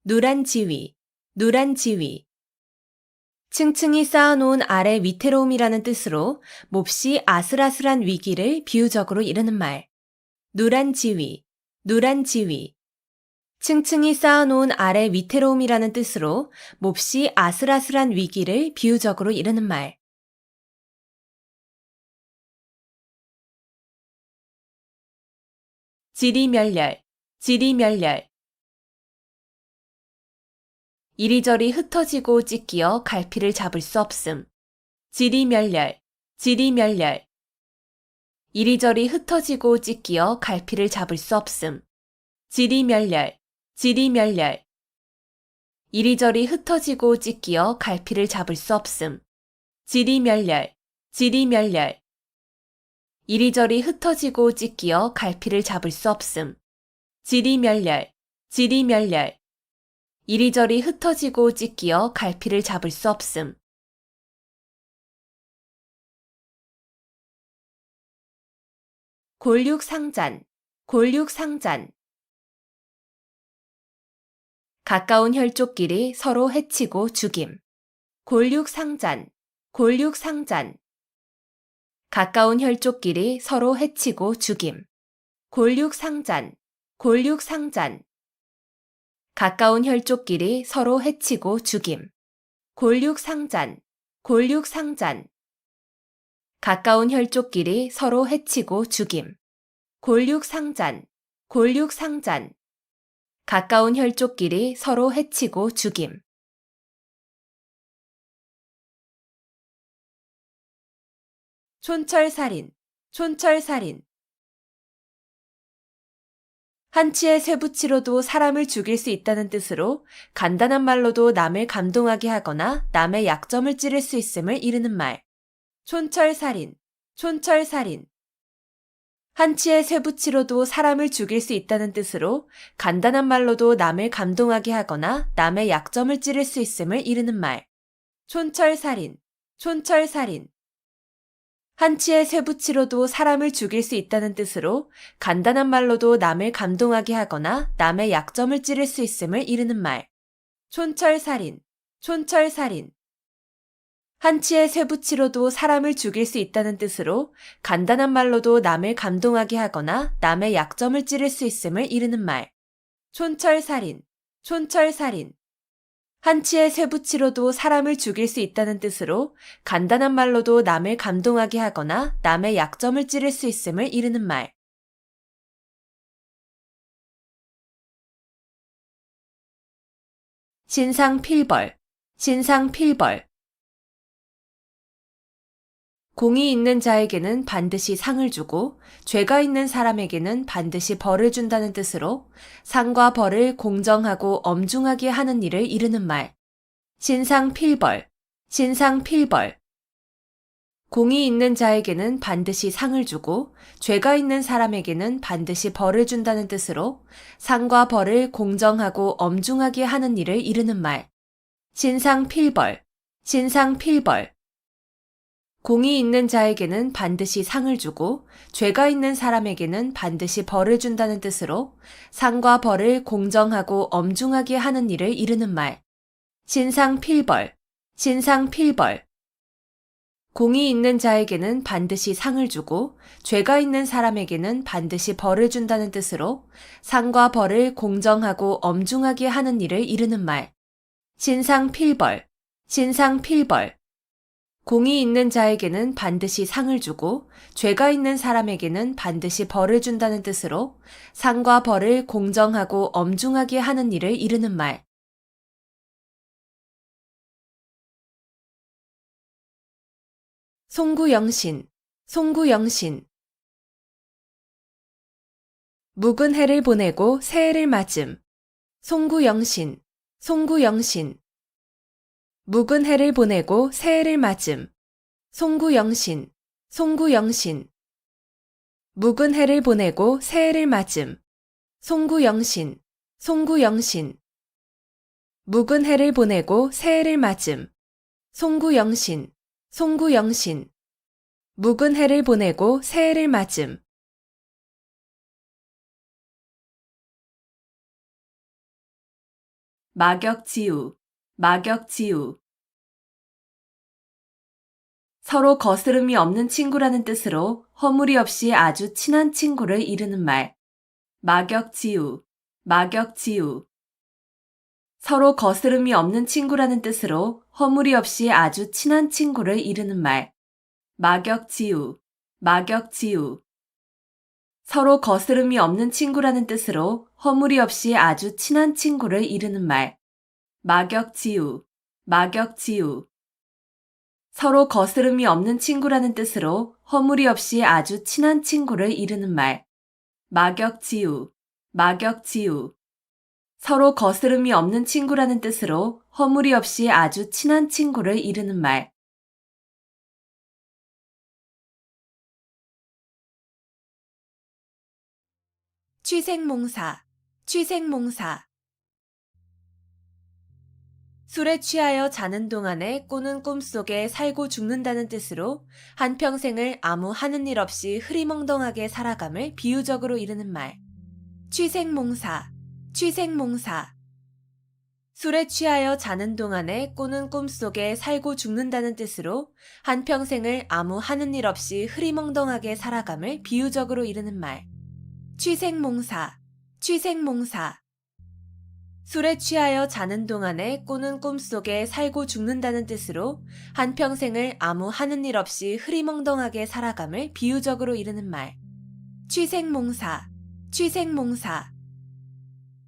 노란 지위, 노란 지위. 층층이 쌓아놓은 아래 위태로움이라는 뜻으로 몹시 아슬아슬한 위기를 비유적으로 이르는 말. 노란 지위, 노란 지위. 층층이 쌓아놓은 아래 위태로움이라는 뜻으로 몹시 아슬아슬한 위기를 비유적으로 이르는 말. 지리멸렬, 지리멸렬. 이리저리 흩어지고 찢기어 갈피를 잡을 수 없음. 지리멸렬, 지리멸렬. 이리저리 흩어지고 찢기어 갈피를 잡을 수 없음. 지리멸렬, 지리멸렬. 이리저리 흩어지고 찢기어 갈피를 잡을 수 없음. 지리멸렬, 지리멸렬. 이리저리 흩어지고 찢기어 갈피를 잡을 수 없음. 지리멸렬, 지리멸렬. 이리저리 흩어지고 찢기어 갈피를 잡을 수 없음. 골육상잔, 골육상잔. 가까운 혈족끼리 서로 해치고 죽임. 골육상잔, 골육상잔. 가까운 혈족끼리 서로 해치고 죽임. 골육상잔, 골육상잔. 가까운 혈족끼리 서로 해치고 죽임. 골육상잔, 골육상잔. 가까운 혈족끼리 서로 해치고 죽임. 골육상잔, 골육상잔. 가까운 혈족끼리 서로 해치고 죽임. 촌철살인, 촌철살인. 한치의 쇠붙이로도 사람을 죽일 수 있다는 뜻으로 간단한 말로도 남을 감동하게 하거나 남의 약점을 찌를 수 있음을 이르는 말. 촌철살인, 촌철살인. 한치의 쇠붙이로도 사람을 죽일 수 있다는 뜻으로 간단한 말로도 남을 감동하게 하거나 남의 약점을 찌를 수 있음을 이르는 말. 촌철살인, 촌철살인. 한치의 쇠붙이로도 사람을 죽일 수 있다는 뜻으로 간단한 말로도 남을 감동하게 하거나 남의 약점을 찌를 수 있음을 이르는 말. 촌철살인, 촌철살인. 한치의 쇠붙이로도 사람을 죽일 수 있다는 뜻으로 간단한 말로도 남을 감동하게 하거나 남의 약점을 찌를 수 있음을 이르는 말. 촌철살인, 촌철살인. 한치의 쇠붙이로도 사람을 죽일 수 있다는 뜻으로 간단한 말로도 남을 감동하게 하거나 남의 약점을 찌를 수 있음을 이르는 말. 신상필벌, 신상필벌. 공이 있는 자에게는 반드시 상을 주고 죄가 있는 사람에게는 반드시 벌을 준다는 뜻으로 상과 벌을 공정하고 엄중하게 하는 일을 이르는 말. 신상필벌, 신상필벌. 공이 있는 자에게는 반드시 상을 주고 죄가 있는 사람에게는 반드시 벌을 준다는 뜻으로 상과 벌을 공정하고 엄중하게 하는 일을 이르는 말. 신상필벌, 신상필벌. 공이 있는 자에게는 반드시 상을 주고 죄가 있는 사람에게는 반드시 벌을 준다는 뜻으로 상과 벌을 공정하고 엄중하게 하는 일을 이르는 말. 신상필벌, 신상필벌. 공이 있는 자에게는 반드시 상을 주고 죄가 있는 사람에게는 반드시 벌을 준다는 뜻으로 상과 벌을 공정하고 엄중하게 하는 일을 이르는 말. 신상필벌, 신상필벌. 공이 있는 자에게는 반드시 상을 주고 죄가 있는 사람에게는 반드시 벌을 준다는 뜻으로 상과 벌을 공정하고 엄중하게 하는 일을 이르는 말. 송구영신, 송구영신. 묵은 해를 보내고 새해를 맞음. 송구영신, 송구영신. 묵은 해를 보내고 새해를 맞음. 송구영신, 송구영신. 묵은 해를 보내고 새해를 맞음. 송구영신, 송구영신. 묵은 해를 보내고 새해를 맞음. 송구영신, 송구영신. 묵은 해를 보내고 새해를 맞음. 막역지우, 막역지우. 서로 거스름이 없는 친구라는 뜻으로 허물이 없이 아주 친한 친구를 이르는 말. 막역지우, 막역지우. 서로 거스름이 없는 친구라는 뜻으로 허물이 없이 아주 친한 친구를 이르는 말. 막역지우, 막역지우. 서로 거스름이 없는 친구라는 뜻으로 허물이 없이 아주 친한 친구를 이르는 말. 막역지우, 막역지우. 서로 거스름이 없는 친구라는 뜻으로 허물이 없이 아주 친한 친구를 이르는 말. 막역지우, 막역지우. 서로 거스름이 없는 친구라는 뜻으로 허물이 없이 아주 친한 친구를 이르는 말. 취생몽사, 취생몽사. 술에 취하여 자는 동안에 꾸는 꿈속에 살고 죽는다는 뜻으로 한평생을 아무 하는 일 없이 흐리멍덩하게 살아감을 비유적으로 이르는 말. 취생몽사, 취생몽사. 술에 취하여 자는 동안에 꾸는 꿈속에 살고 죽는다는 뜻으로 한평생을 아무 하는 일 없이 흐리멍덩하게 살아감을 비유적으로 이르는 말. 취생몽사, 취생몽사. 술에 취하여 자는 동안에 꾸는 꿈속에 살고 죽는다는 뜻으로 한평생을 아무 하는 일 없이 흐리멍덩하게 살아감을 비유적으로 이르는 말. 취생몽사, 취생몽사.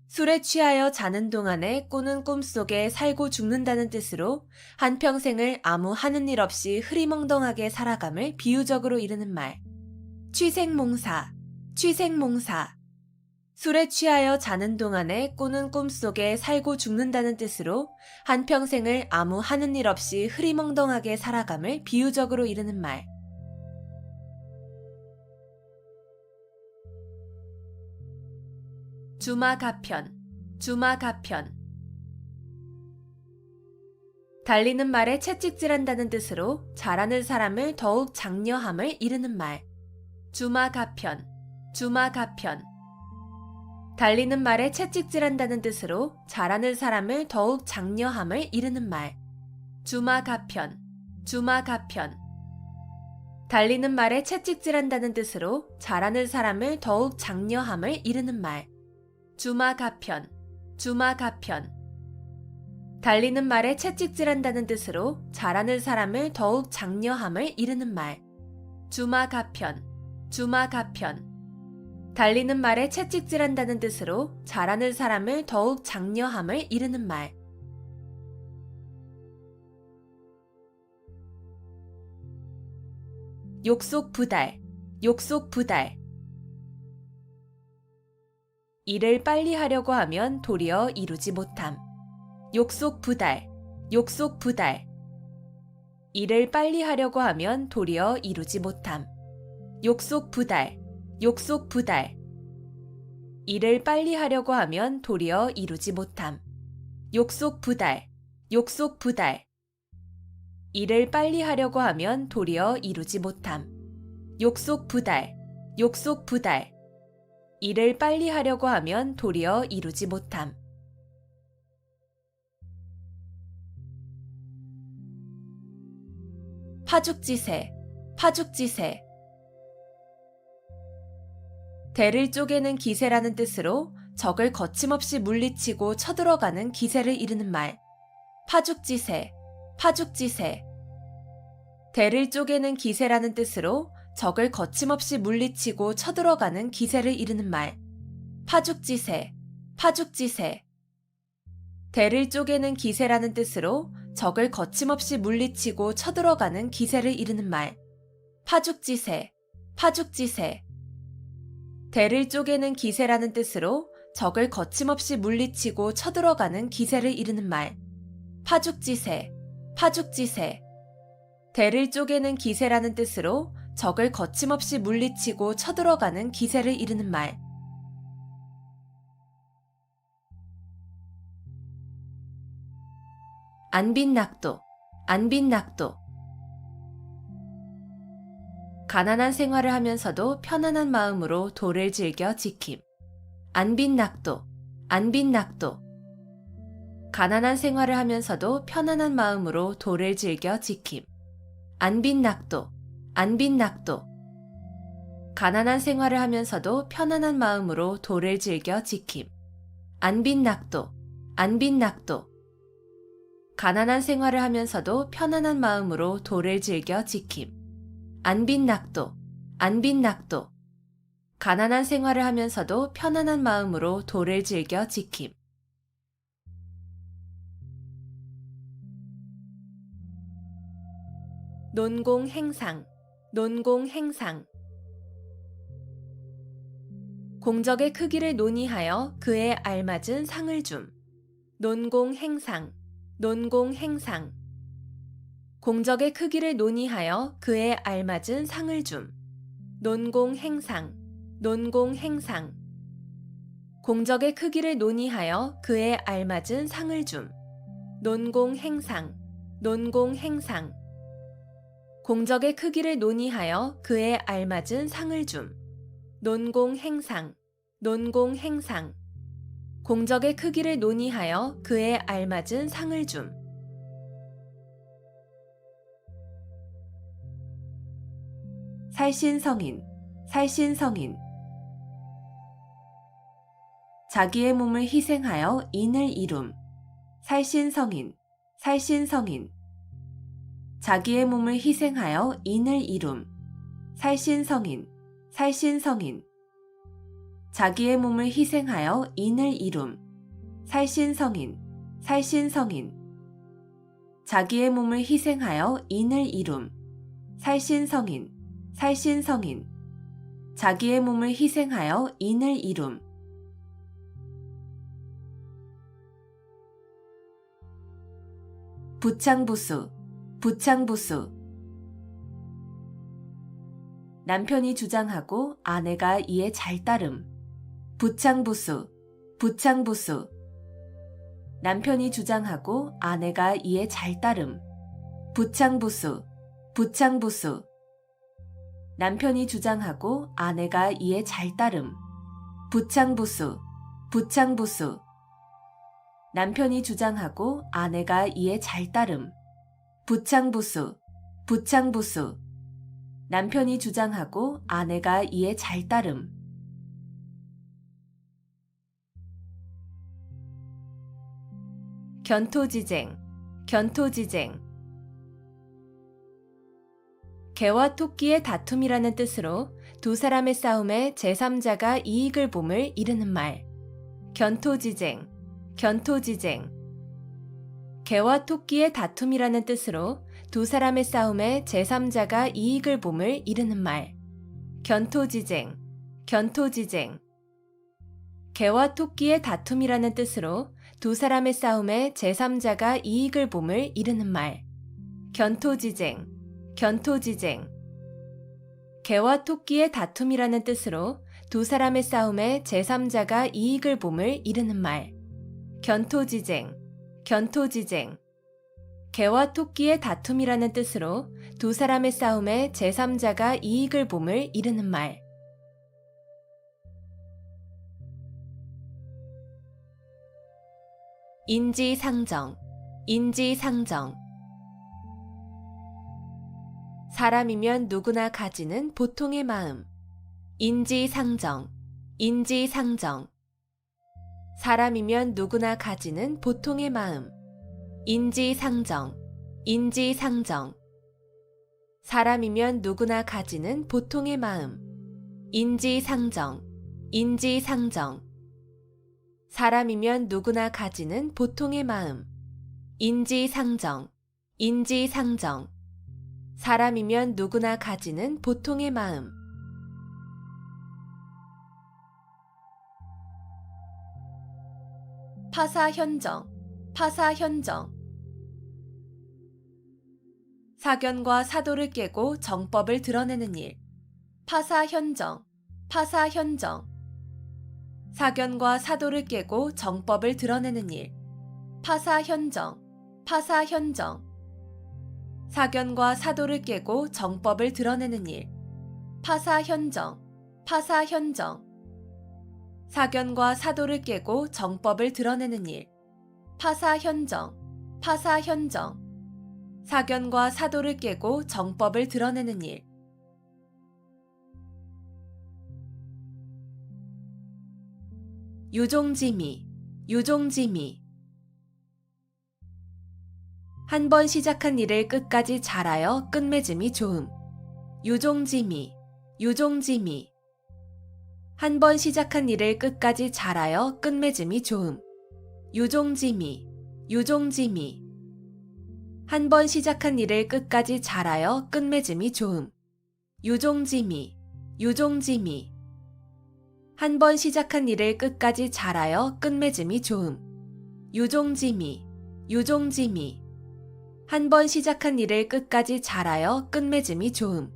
술에 취하여 자는 동안에 꾸는 꿈속에 살고 죽는다는 뜻으로 한평생을 아무 하는 일 없이 흐리멍덩하게 살아감을 비유적으로 이르는 말. 취생몽사, 취생몽사. 술에 취하여 자는 동안에 꾸는 꿈속에 살고 죽는다는 뜻으로 한평생을 아무 하는 일 없이 흐리멍덩하게 살아감을 비유적으로 이르는 말. 주마가편, 주마가편. 달리는 말에 채찍질한다는 뜻으로 잘하는 사람을 더욱 장려함을 이르는 말. 주마가편, 주마가편. 달리는 말에 채찍질한다는 뜻으로 잘하는 사람을 더욱 장려함을 이르는 말. 주마가편, 주마가편. 달리는 말에 채찍질한다는 뜻으로 잘하는 사람을 더욱 장려함을 이르는 말. 주마가편, 주마가편. 달리는 말에 채찍질한다는 뜻으로 잘하는 사람을 더욱 장려함을 이르는 말. 주마가편, 주마가편. 달리는 말에 채찍질한다는 뜻으로 잘하는 사람을 더욱 장려함을 이르는 말. 욕속부달, 욕속부달. 일을 빨리 하려고 하면 도리어 이루지 못함. 욕속부달, 욕속부달. 일을 빨리 하려고 하면 도리어 이루지 못함. 욕속부달, 욕속부달. 일을 빨리 하려고 하면 도리어 이루지 못함. 욕속부달, 욕속부달. 일을 빨리 하려고 하면 도리어 이루지 못함. 욕속부달, 욕속부달. 일을 빨리 하려고 하면 도리어 이루지 못함. 파죽지세, 파죽지세. 대를 쪼개는 기세라는 뜻으로 적을 거침없이 물리치고 쳐들어가는 기세를 이르는 말. 파죽지세, 파죽지세. 대를 쪼개는 기세라는 뜻으로 적을 거침없이 물리치고 쳐들어가는 기세를 이르는 말. 파죽지세, 파죽지세. 대를 쪼개는 기세라는 뜻으로 적을 거침없이 물리치고 쳐들어가는 기세를 이르는 말. 파죽지세, 파죽지세. 대를 쪼개는 기세라는 뜻으로 적을 거침없이 물리치고 쳐들어가는 기세를 이르는 말. 파죽지세, 파죽지세. 대를 쪼개는 기세라는 뜻으로 적을 거침없이 물리치고 쳐들어가는 기세를 이르는 말. 안빈낙도, 안빈낙도. 가난한 생활을 하면서도 편안한 마음으로 도를 즐겨 지킴. 안빈낙도, 안빈낙도. 가난한 생활을 하면서도 편안한 마음으로 도를 즐겨 지킴. 안빈낙도, 안빈낙도. 가난한 생활을 하면서도 편안한 마음으로 도를 즐겨 지킴. 안빈낙도, 안빈낙도. 가난한 생활을 하면서도 편안한 마음으로 도를 즐겨 지킴. 안빈낙도, 안빈낙도. 가난한 생활을 하면서도 편안한 마음으로 도를 즐겨 지킴. 논공행상, 논공행상. 공적의 크기를 논의하여 그에 알맞은 상을 줌. 논공행상, 논공행상. 공적의 크기를 논의하여 그에 알맞은 상을 줌. 논공행상, 논공행상. 공적의 크기를 논의하여 그에 알맞은 상을 줌. 논공행상, 논공행상. 공적의 크기를 논의하여 그에 알맞은 상을 줌. 논공행상, 논공행상. 공적의 크기를 논의하여 그에 알맞은 상을 줌. 살신성인, 살신성인. 자기의 몸을 희생하여 인을 이룸. 살신성인, 살신성인. 자기의 몸을 희생하여 인을 이룸. 살신성인, 살신성인. 자기의 몸을 희생하여 인을 이룸. 살신성인, 살신성인. 자기의 몸을 희생하여 인을 이룸. 살신성인, 살신성인. 자기의 몸을 희생하여 인을 이룸. 부창부수, 부창부수. 남편이 주장하고 아내가 이에 잘 따름. 부창부수, 부창부수. 남편이 주장하고 아내가 이에 잘 따름. 부창부수, 부창부수. 남편이 주장하고 아내가 이에 잘 따름. 부창부수, 부창부수. 남편이 주장하고 아내가 이에 잘 따름. 부창부수, 부창부수. 남편이 주장하고 아내가 이에 잘 따름. 견토지쟁, 견토지쟁. 개와 토끼의 다툼이라는 뜻으로 두 사람의 싸움에 제3자가 이익을 봄을 이르는 말. 견토지쟁, 견토지쟁. 개와 토끼의 다툼이라는 뜻으로 두 사람의 싸움에 제3자가 이익을 봄을 이르는 말. 견토지쟁, 견토지쟁. 개와 토끼의 다툼이라는 뜻으로 두 사람의 싸움에 제3자가 이익을 봄을 이르는 말. 견토지쟁, 견토지쟁. 개와 토끼의 다툼이라는 뜻으로 두 사람의 싸움에 제3자가 이익을 봄을 이르는 말. 견토지쟁, 견토지쟁. 개와 토끼의 다툼이라는 뜻으로 두 사람의 싸움에 제3자가 이익을 봄을 이르는 말. 인지상정, 인지상정. 사람이면 누구나 가지는 보통의 마음. 인지상정, 인지상정. 사람이면 누구나 가지는 보통의 마음. 인지상정, 인지상정. 사람이면 누구나 가지는 보통의 마음. 인지상정, 인지상정. 사람이면 누구나 가지는 보통의 마음. 인지상정, 인지상정. 사람이면 누구나 가지는 보통의 마음. 파사현정, 파사현정. 사견과 사도를 깨고 정법을 드러내는 일. 파사현정, 파사현정. 사견과 사도를 깨고 정법을 드러내는 일. 파사현정, 파사현정. 사견과 사도를 깨고 정법을 드러내는 일. 파사현정, 파사현정. 사견과 사도를 깨고 정법을 드러내는 일. 파사현정, 파사현정. 사견과 사도를 깨고 정법을 드러내는 일. 유종지미, 유종지미. 한 번 시작한 일을 끝까지 잘하여 끝맺음이 좋음. 유종지미, 유종지미. 한 번 시작한 일을 끝까지 잘하여 끝맺음이 좋음. 유종지미, 유종지미. 한 번 시작한 일을 끝까지 잘하여 끝맺음이 좋음. 유종지미, 유종지미. 한 번 시작한 일을 끝까지 잘하여 끝맺음이 좋음. 유종지미, 유종지미. 한 번 시작한 일을 끝까지 잘하여 끝맺음이 좋음.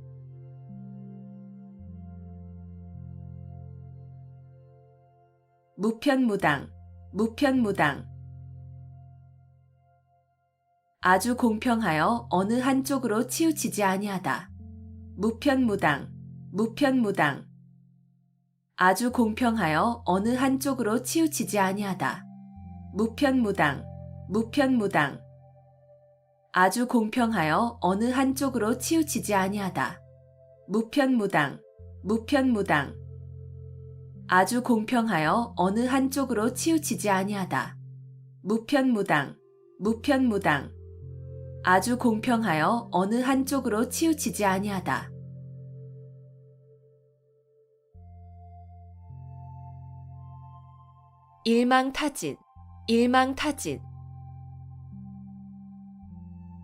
무편무당, 무편무당. 아주 공평하여 어느 한쪽으로 치우치지 아니하다. 무편무당, 무편무당. 아주 공평하여 어느 한쪽으로 치우치지 아니하다. 무편무당, 무편무당. 아주 공평하여 어느 한쪽으로 치우치지 아니하다. 무편무당, 무편무당. 아주 공평하여 어느 한쪽으로 치우치지 아니하다. 무편무당, 무편무당. 아주 공평하여 어느 한쪽으로 치우치지 아니하다. 일망타진, 일망타진.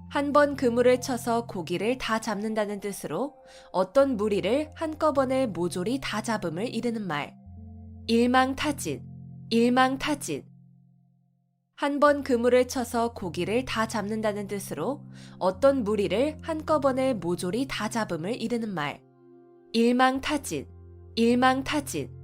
한 번 그물을 쳐서 고기를 다 잡는다는 뜻으로 어떤 무리를 한꺼번에 모조리 다 잡음을 이르는 말. 일망타진, 일망타진. 한 번 그물을 쳐서 고기를 다 잡는다는 뜻으로 어떤 무리를 한꺼번에 모조리 다 잡음을 이르는 말. 일망타진, 일망타진.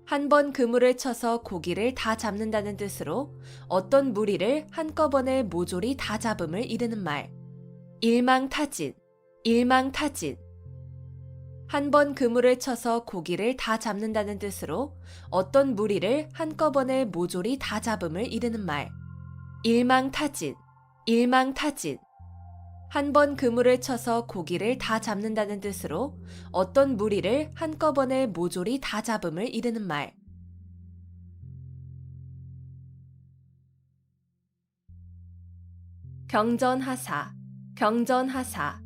한 번 그물을 쳐서 고기를 다 잡는다는 뜻으로 어떤 무리를 한꺼번에 모조리 다 잡음을 이르는 말. 일망타진, 일망타진. 한 번 그물을 쳐서 고기를 다 잡는다는 뜻으로 어떤 무리를 한꺼번에 모조리 다 잡음을 이르는 말. 일망타진, 일망타진. 한 번 그물을 쳐서 고기를 다 잡는다는 뜻으로 어떤 무리를 한꺼번에 모조리 다 잡음을 이르는 말. 경전하사, 경전하사.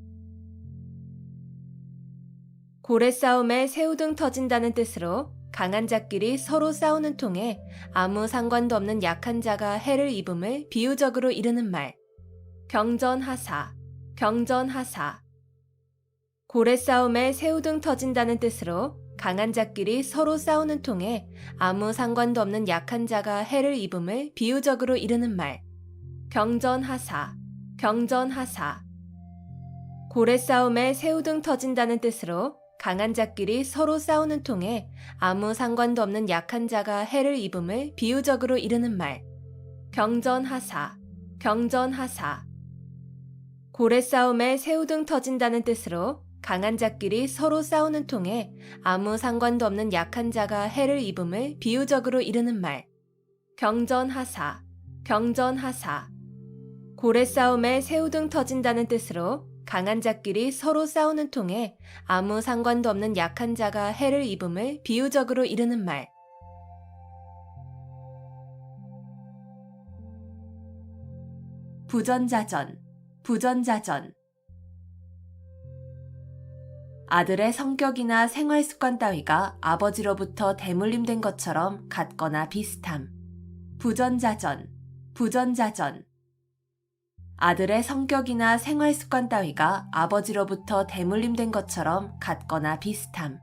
고래싸움에 새우등 터진다는 뜻으로 강한 자끼리 서로 싸우는 통에 아무 상관도 없는 약한 자가 해를 입음을 비유적으로 이르는 말. 경전하사, 경전하사. 고래싸움에 새우등 터진다는 뜻으로 강한 자끼리 서로 싸우는 통에 아무 상관도 없는 약한 자가 해를 입음을 비유적으로 이르는 말. 경전하사, 경전하사. 고래싸움에 새우등 터진다는 뜻으로 강한 자끼리 서로 싸우는 통에 아무 상관도 없는 약한 자가 해를 입음을 비유적으로 이르는 말. 경전하사, 경전하사. 고래싸움에 새우등 터진다는 뜻으로 강한 자끼리 서로 싸우는 통에 아무 상관도 없는 약한 자가 해를 입음을 비유적으로 이르는 말. 경전하사, 경전하사. 고래싸움에 새우등 터진다는 뜻으로 강한 자끼리 서로 싸우는 통에 아무 상관도 없는 약한 자가 해를 입음을 비유적으로 이르는 말. 부전자전, 부전자전. 아들의 성격이나 생활 습관 따위가 아버지로부터 대물림된 것처럼 같거나 비슷함. 부전자전, 부전자전. 아들의 성격이나 생활 습관 따위가 아버지로부터 대물림된 것처럼 같거나 비슷함.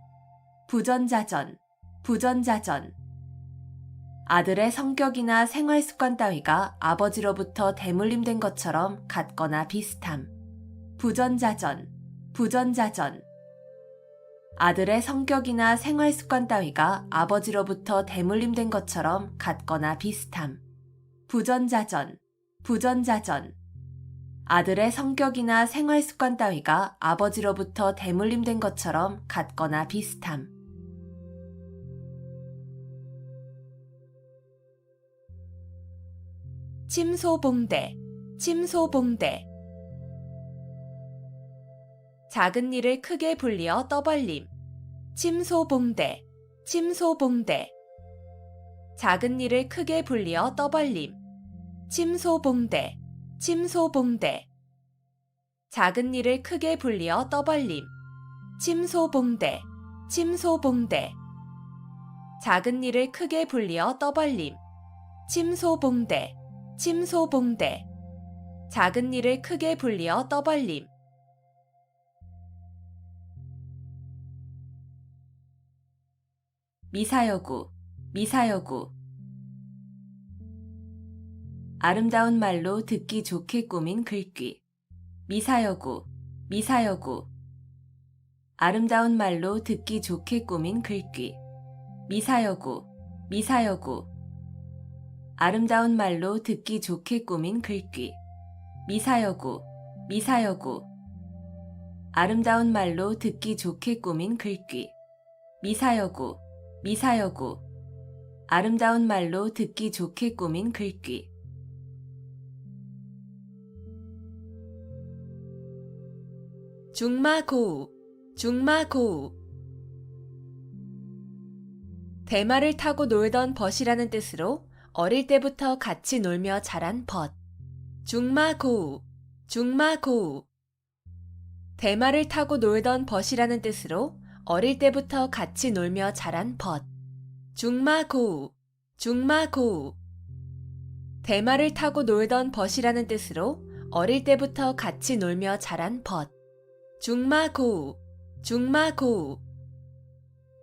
부전자전, 부전자전. 아들의 성격이나 생활 습관 따위가 아버지로부터 대물림된 것처럼 같거나 비슷함. 부전자전, 부전자전. 아들의 성격이나 생활 습관 따위가 아버지로부터 대물림된 것처럼 같거나 비슷함. 부전자전, 부전자전. 아들의 성격이나 생활 습관 따위가 아버지로부터 대물림된 것처럼 같거나 비슷함. 침소봉대, 침소봉대. 작은 일을 크게 불리어 떠벌림. 침소봉대, 침소봉대. 작은 일을 크게 불리어 떠벌림. 침소봉대, 침소봉대. 작은 일을 크게 불리어 떠벌림. 침소봉대, 침소봉대. 작은 일을 크게 불리어 떠벌림. 침소봉대, 침소봉대. 작은 일을 크게 불리어 떠벌림. 미사여구, 미사여구. 아름다운 말로 듣기 좋게 꾸민 글귀. 미사여구, 미사여구. 아름다운 말로 듣기 좋게 꾸민 글귀. 미사여구, 미사여구. 아름다운 말로 듣기 좋게 꾸민 글귀. 미사여구, 미사여구. 아름다운 말로 듣기 좋게 꾸민 글귀. 미사여구, 미사여구. 아름다운 말로 듣기 좋게 꾸민 글귀. 중마고우, 중마고우. 대마를 타고 놀던 벗이라는 뜻으로 어릴 때부터 같이 놀며 자란 벗. 중마고우, 중마고우. 대마를 타고 놀던 벗이라는 뜻으로 어릴 때부터 같이 놀며 자란 벗. 중마고우, 중마고우. 대마를 타고 놀던 벗이라는 뜻으로 어릴 때부터 같이 놀며 자란 벗. 중마고우, 중마고우.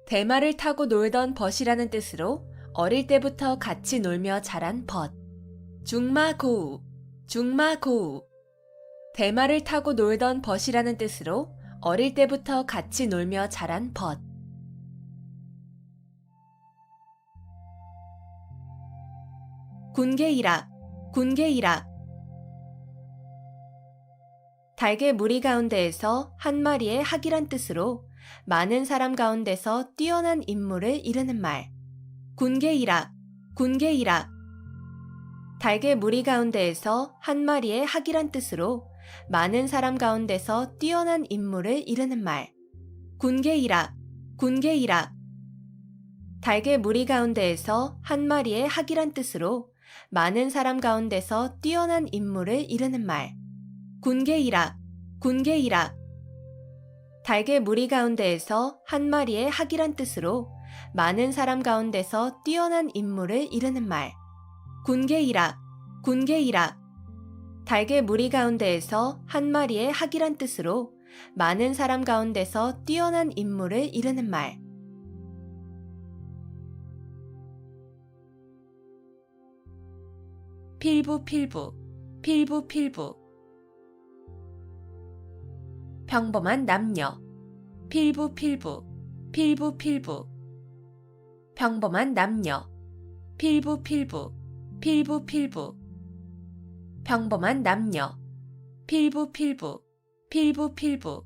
대마를 타고 놀던 벗이라는 뜻으로 어릴 때부터 같이 놀며 자란 벗. 중마고우, 중마고우. 대마를 타고 놀던 벗이라는 뜻으로 어릴 때부터 같이 놀며 자란 벗. 군계일학, 군계일학. 달개 무리 가운데에서 한 마리의 학이란 뜻으로 많은 사람 가운데서 뛰어난 인물을 이르는 말. 군계일학, 군계일학. 달개 무리 가운데에서 한 마리의 학이란 뜻으로 많은 사람 가운데서 뛰어난 인물을 이르는 말. 군계일학, 군계일학. 달개 무리 가운데에서 한 마리의 학이란 뜻으로 많은 사람 가운데서 뛰어난 인물을 이르는 말. 군계일학, 군계일학. 달개 무리 가운데에서 한 마리의 학이란 뜻으로 많은 사람 가운데서 뛰어난 인물을 이르는 말. 군계일학, 군계일학. 달개 무리 가운데에서 한 마리의 학이란 뜻으로 많은 사람 가운데서 뛰어난 인물을 이르는 말. 필부필부, 필부필부. 평범한 남녀. 필부필부, 필부필부. 평범한 남녀. 필부필부, 필부필부. 평범한 남녀. 필부필부, 필부필부.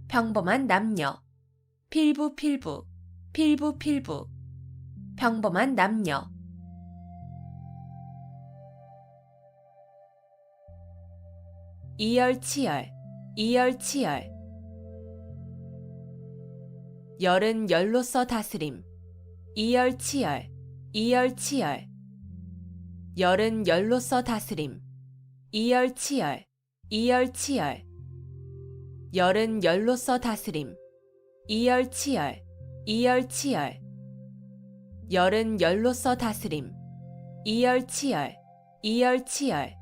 평범한 남녀. 필부필부, 필부필부. 평범한 남녀. 이열치열, 이열치열. 열은 열로서 다스림. 이열치열, 이열치열. 열은 열로서 다스림. 이열치열, 이열치열. 열은 열로서 다스림. 이열치열, 이열치열. 열은 열로서 다스림. 이열치열, 이열치열.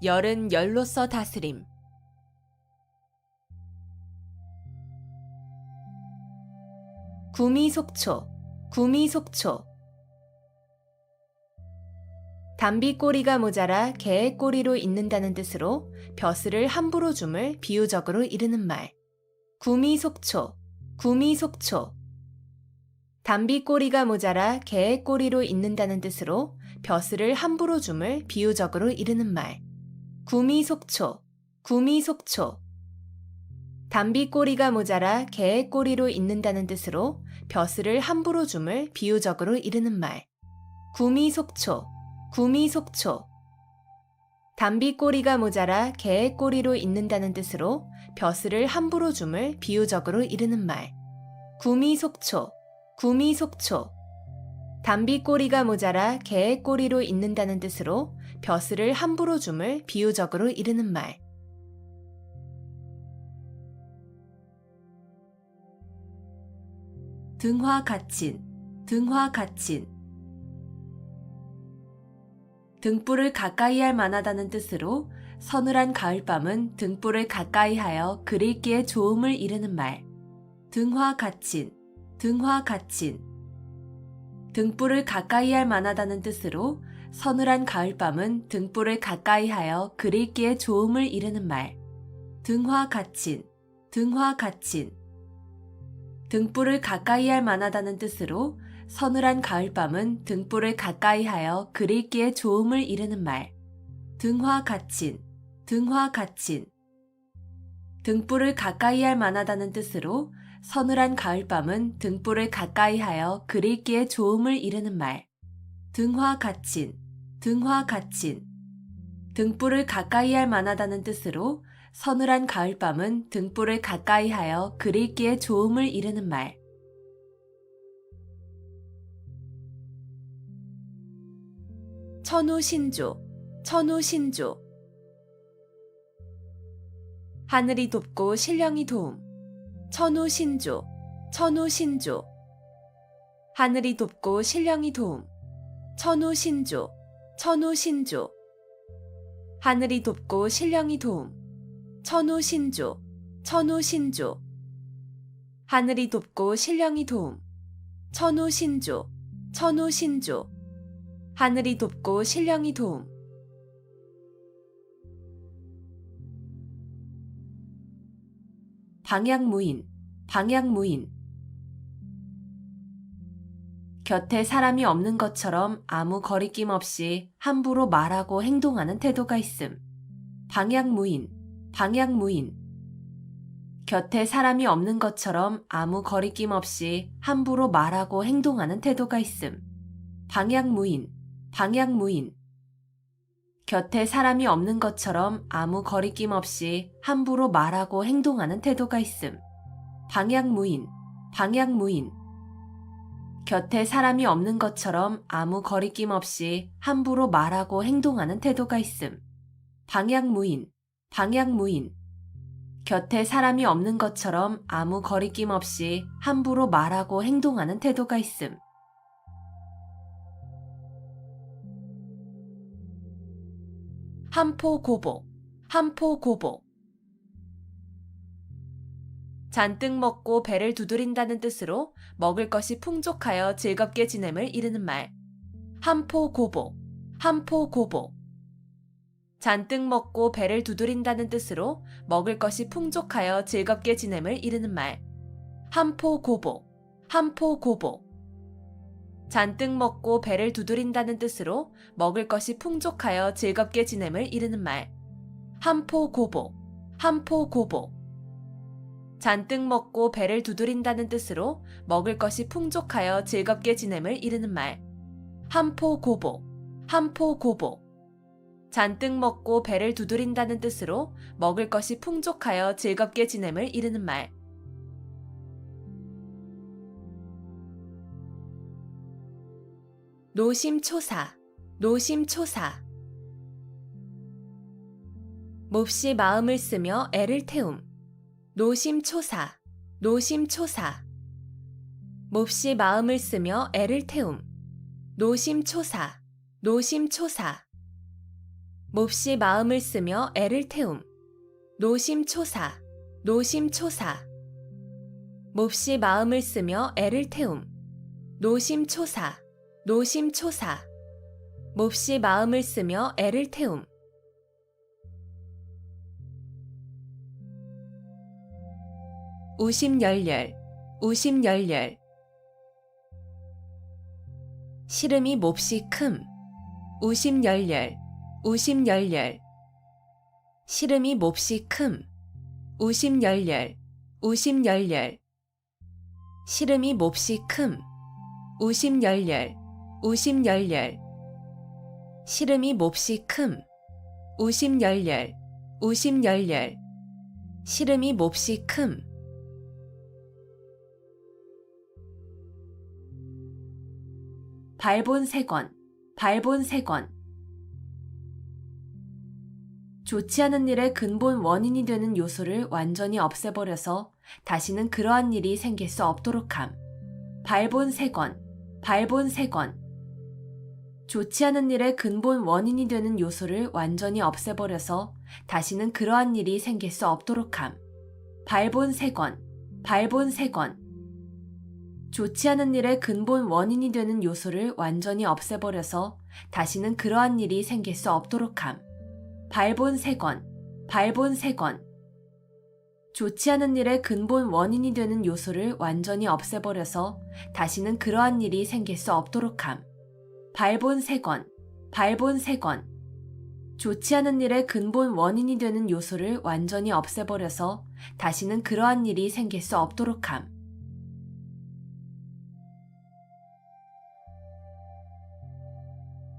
열은 열로서 다스림. 구미속초, 구미속초. 담비꼬리가 모자라 개의 꼬리로 있는다는 뜻으로 벼슬을 함부로 줌을 비유적으로 이르는 말. 구미속초, 구미속초. 담비꼬리가 모자라 개의 꼬리로 있는다는 뜻으로 벼슬을 함부로 줌을 비유적으로 이르는 말. 구미속초, 구미속초. 담비꼬리가 모자라 개의 꼬리로 있는다는 뜻으로 벼슬을 함부로 줌을 비유적으로 이르는 말. 구미속초, 구미속초. 담비꼬리가 모자라 개의 꼬리로 있는다는 뜻으로 벼슬을 함부로 줌을 비유적으로 이르는 말. 구미속초, 구미속초. 담비꼬리가 모자라 개의 꼬리로 있는다는 뜻으로 벼슬을 함부로 줌을 비유적으로 이르는 말. 등화가친, 등화가친. 등불을 가까이 할 만하다는 뜻으로 서늘한 가을밤은 등불을 가까이 하여 글 읽기에 좋음을 이르는 말. 등화가친, 등화가친. 등불을 가까이 할 만하다는 뜻으로 서늘한 가을밤은 등불을 가까이 하여 글 읽기에 좋음을 이르는 말. 등화가친, 등화가친. 등불을 가까이 할 만하다는 뜻으로 서늘한 가을밤은 등불을 가까이 하여 글 읽기에 좋음을 이르는 말. 등화 갇힌, 등화 갇힌. 등불을 가까이 할 만하다는 뜻으로 서늘한 가을밤은 등불을 가까이 하여 그릴기에 좋음을 이르는 말. 등화 갇힌, 등화 갇힌. 등불을 가까이 할 만하다는 뜻으로 서늘한 가을밤은 등불을 가까이 하여 그릴기에 좋음을 이르는 말. 천우신조, 천우신조. 하늘이 돕고 신령이 도움. 천우신조, 천우신조. 하늘이 돕고 신령이 도움. 천우신조, 천우신조. 하늘이 돕고 신령이 도움. 천우신조, 천우신조. 하늘이 돕고 신령이 도움. 천우신조, 천우신조. 하늘이 돕고 신령이 도움. 방향무인, 방향무인. 곁에 사람이 없는 것처럼 아무 거리낌 없이 함부로 말하고 행동하는 태도가 있음. 방향무인, 방향무인. 곁에 사람이 없는 것처럼 아무 거리낌 없이 함부로 말하고 행동하는 태도가 있음. 방향무인, 방향무인. 곁에 사람이 없는 것처럼 아무 거리낌 없이 함부로 말하고 행동하는 태도가 있음. 방향무인, 방향무인. 곁에 사람이 없는 것처럼 아무 거리낌 없이 함부로 말하고 행동하는 태도가 있음. 방향무인, 방향무인. 곁에 사람이 없는 것처럼 아무 거리낌 없이 함부로 말하고 행동하는 태도가 있음. 한포고복, 한포고복. 잔뜩 먹고 배를 두드린다는 뜻으로 먹을 것이 풍족하여 즐겁게 지냄을 이르는 말. 한포고복, 한포고복. 잔뜩 먹고 배를 두드린다는 뜻으로 먹을 것이 풍족하여 즐겁게 지냄을 이르는 말. 한포고복, 한포고복. 잔뜩 먹고 배를 두드린다는 뜻으로 먹을 것이 풍족하여 즐겁게 지냄을 이르는 말. 한포고복, 한포고복. 잔뜩 먹고 배를 두드린다는 뜻으로 먹을 것이 풍족하여 즐겁게 지냄을 이르는 말. 한포고복, 한포고복. 잔뜩 먹고 배를 두드린다는 뜻으로 먹을 것이 풍족하여 즐겁게 지냄을 이르는 말. 노심초사, 노심초사. 몹시 마음을 쓰며 애를 태움. 노심초사, 노심초사. 몹시 마음을 쓰며 애를 태움. 노심초사, 노심초사. 몹시 마음을 쓰며 애를 태움. 노심초사, 노심초사. 몹시 마음을 쓰며 애를 태움. 노심초사, 노심초사. 몹시 마음을 쓰며 애를 태움. 우심열렬, 우심열렬. 시름이 몹시 큼. 우심열렬, 우심열렬. 시름이 몹시 큼. 우심열렬, 우심열렬. 시름이 몹시 큼. 우심열렬, 우심열렬. 시름이 몹시 큼. 우심열렬, 우심열렬. 시름이 몹시 큼. 발본색원, 발본색원. 좋지 않은 일의 근본 원인이 되는 요소를 완전히 없애버려서 다시는 그러한 일이 생길 수 없도록 함. 발본색원, 발본색원. 좋지 않은 일의 근본 원인이 되는 요소를 완전히 없애버려서 다시는 그러한 일이 생길 수 없도록 함. 발본색원, 발본색원. 좋지 않은 일의 근본 원인이 되는 요소를 완전히 없애버려서 다시는 그러한 일이 생길 수 없도록 함. 발본색원, 발본색원. 좋지 않은 일의 근본 원인이 되는 요소를 완전히 없애버려서 다시는 그러한 일이 생길 수 없도록 함. 발본색원, 발본색원. 좋지 않은 일의 근본 원인이 되는 요소를 완전히 없애버려서 다시는 그러한 일이 생길 수 없도록 함.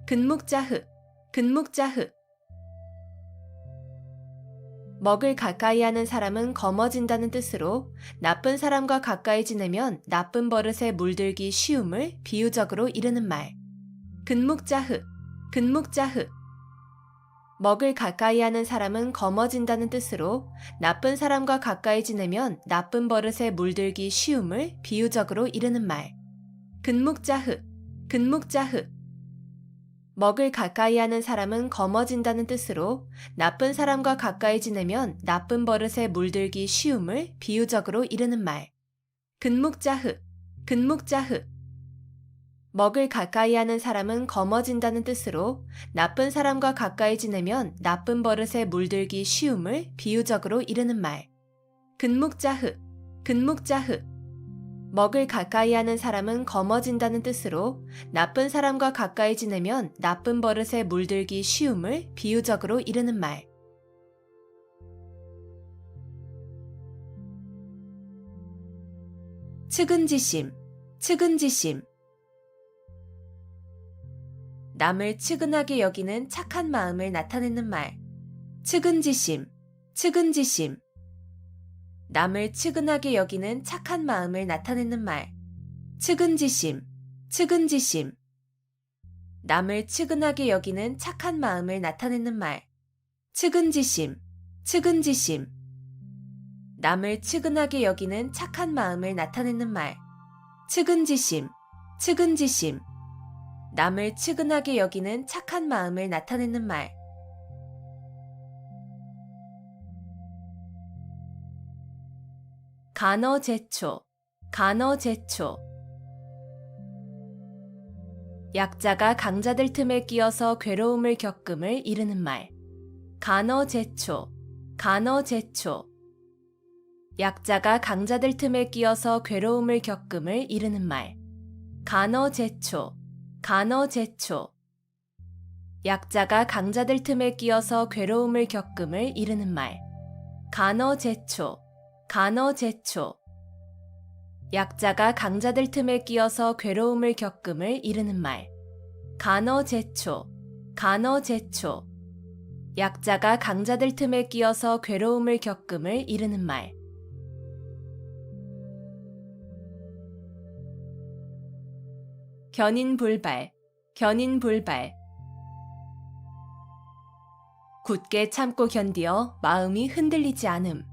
근묵자흑, 근묵자흑. 먹을 가까이 하는 사람은 검어진다는 뜻으로 나쁜 사람과 가까이 지내면 나쁜 버릇에 물들기 쉬움을 비유적으로 이르는 말. 근묵자흑, 근묵자흑. 먹을 가까이 하는 사람은 검어진다는 뜻으로 나쁜 사람과 가까이 지내면 나쁜 버릇에 물들기 쉬움을 비유적으로 이르는 말. 근묵자흑, 근묵자흑. 먹을 가까이 하는 사람은 검어진다는 뜻으로 나쁜 사람과 가까이 지내면 나쁜 버릇에 물들기 쉬움을 비유적으로 이르는 말. 근묵자흑, 근묵자흑. 먹을 가까이 하는 사람은 검어진다는 뜻으로 나쁜 사람과 가까이 지내면 나쁜 버릇에 물들기 쉬움을 비유적으로 이르는 말. 근묵자흑, 근묵자흑. 먹을 가까이 하는 사람은 검어진다는 뜻으로 나쁜 사람과 가까이 지내면 나쁜 버릇에 물들기 쉬움을 비유적으로 이르는 말. 측은지심, 측은지심. 남을 측은하게 여기는 착한 마음을 나타내는 말. 측은지심, 측은지심. 남을 측은하게 여기는 착한 마음을 나타내는 말. 측은지심, 측은지심. 남을 측은하게 여기는 착한 마음을 나타내는 말. 측은지심, 측은지심. 남을 측은하게 여기는 착한 마음을 나타내는 말. 측은지심, 측은지심. 남을 측은하게 여기는 착한 마음을 나타내는 말. 간어제초, 간어제초. 약자가 강자들 틈에 끼어서 괴로움을 겪음을 이르는 말. 간어제초, 간어제초. 약자가 강자들 틈에 끼어서 괴로움을 겪음을 이르는 말. 간어제초, 간어제초. 약자가 강자들 틈에 끼어서 괴로움을 겪음을 이르는 말. 간어제초, 간어제초. 약자가 강자들 틈에 끼어서 괴로움을 겪음을 이르는 말. 간어제초, 간어제초. 약자가 강자들 틈에 끼어서 괴로움을 겪음을 이르는 말. 견인불발, 견인불발. 굳게 참고 견디어 마음이 흔들리지 않음.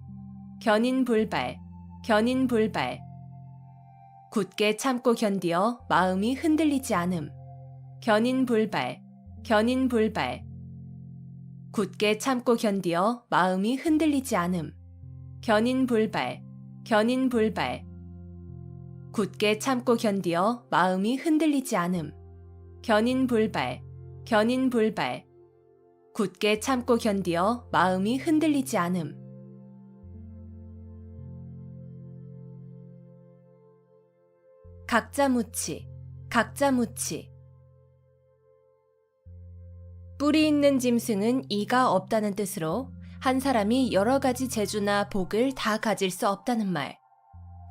견인불발, 견인불발. 굳게 참고 견디어 마음이 흔들리지 않음. 견인불발, 견인불발. 굳게 참고 견디어 마음이 흔들리지 않음. 견인불발, 견인불발. 굳게 참고 견디어 마음이 흔들리지 않음. 견인불발, 견인불발. 굳게 참고 견디어 마음이 흔들리지 않음. 각자무치, 각자무치. 뿌리 있는 짐승은 이가 없다는 뜻으로 한 사람이 여러 가지 재주나 복을 다 가질 수 없다는 말.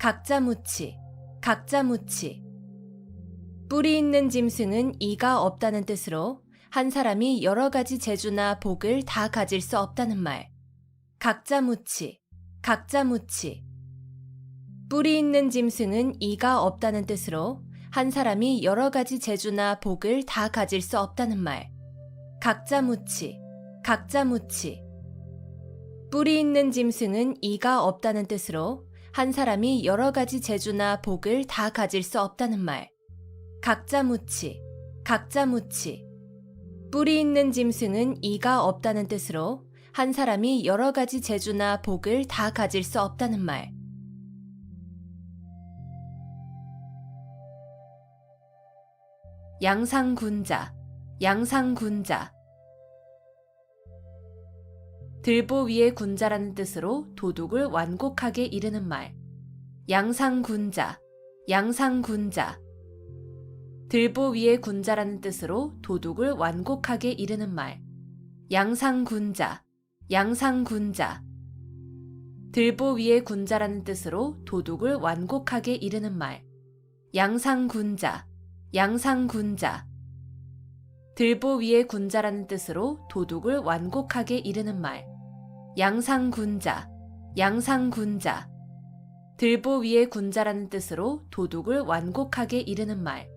각자무치, 각자무치. 뿌리 있는 짐승은 이가 없다는 뜻으로 한 사람이 여러 가지 재주나 복을 다 가질 수 없다는 말. 각자무치, 각자무치. 뿌리 있는 짐승은 이가 없다는 뜻으로 한 사람이 여러 가지 재주나 복을 다 가질 수 없다는 말. 각자무치, 각자무치. 뿌리 있는 짐승은 이가 없다는 뜻으로 한 사람이 여러 가지 재주나 복을 다 가질 수 없다는 말. 각자무치, 각자무치. 뿌리 있는 짐승은 이가 없다는 뜻으로 한 사람이 여러 가지 재주나 복을 다 가질 수 없다는 말. 양상군자, 양상군자. 들보 위의 군자라는 뜻으로 도둑을 완곡하게 이르는 말. 양상군자, 양상군자. 들보 위의 군자라는 뜻으로 도둑을 완곡하게 이르는 말. 양상군자, 양상군자. 들보 위의 군자라는 뜻으로 도둑을 완곡하게 이르는 말. 양상군자, 양상군자. 들보 위의 군자라는 뜻으로 도둑을 완곡하게 이르는 말. 양상군자, 양상군자. 들보 위의 군자라는 뜻으로 도둑을 완곡하게 이르는 말.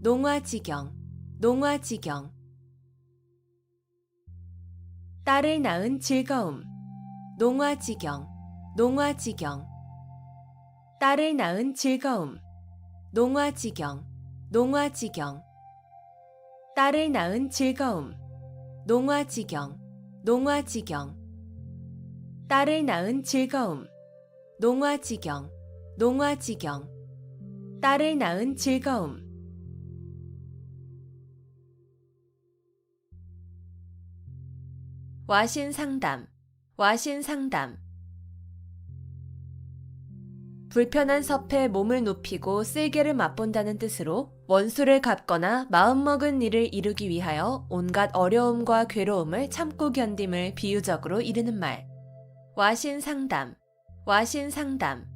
농화지경, 농화지경. 딸을 낳은 즐거움. 농화지경, 농화지경. 딸을 낳은 즐거움. 농화지경, 농화지경. 딸을 낳은 즐거움. 농화지경, 농화지경. 딸을 낳은 즐거움. 농화지경, 농화지경. 딸을 낳은 즐거움. 와신상담, 와신상담. 불편한 섭에 몸을 눕히고 쓸개를 맛본다는 뜻으로 원수를 갚거나 마음먹은 일을 이루기 위하여 온갖 어려움과 괴로움을 참고 견딤을 비유적으로 이르는 말. 와신상담, 와신상담.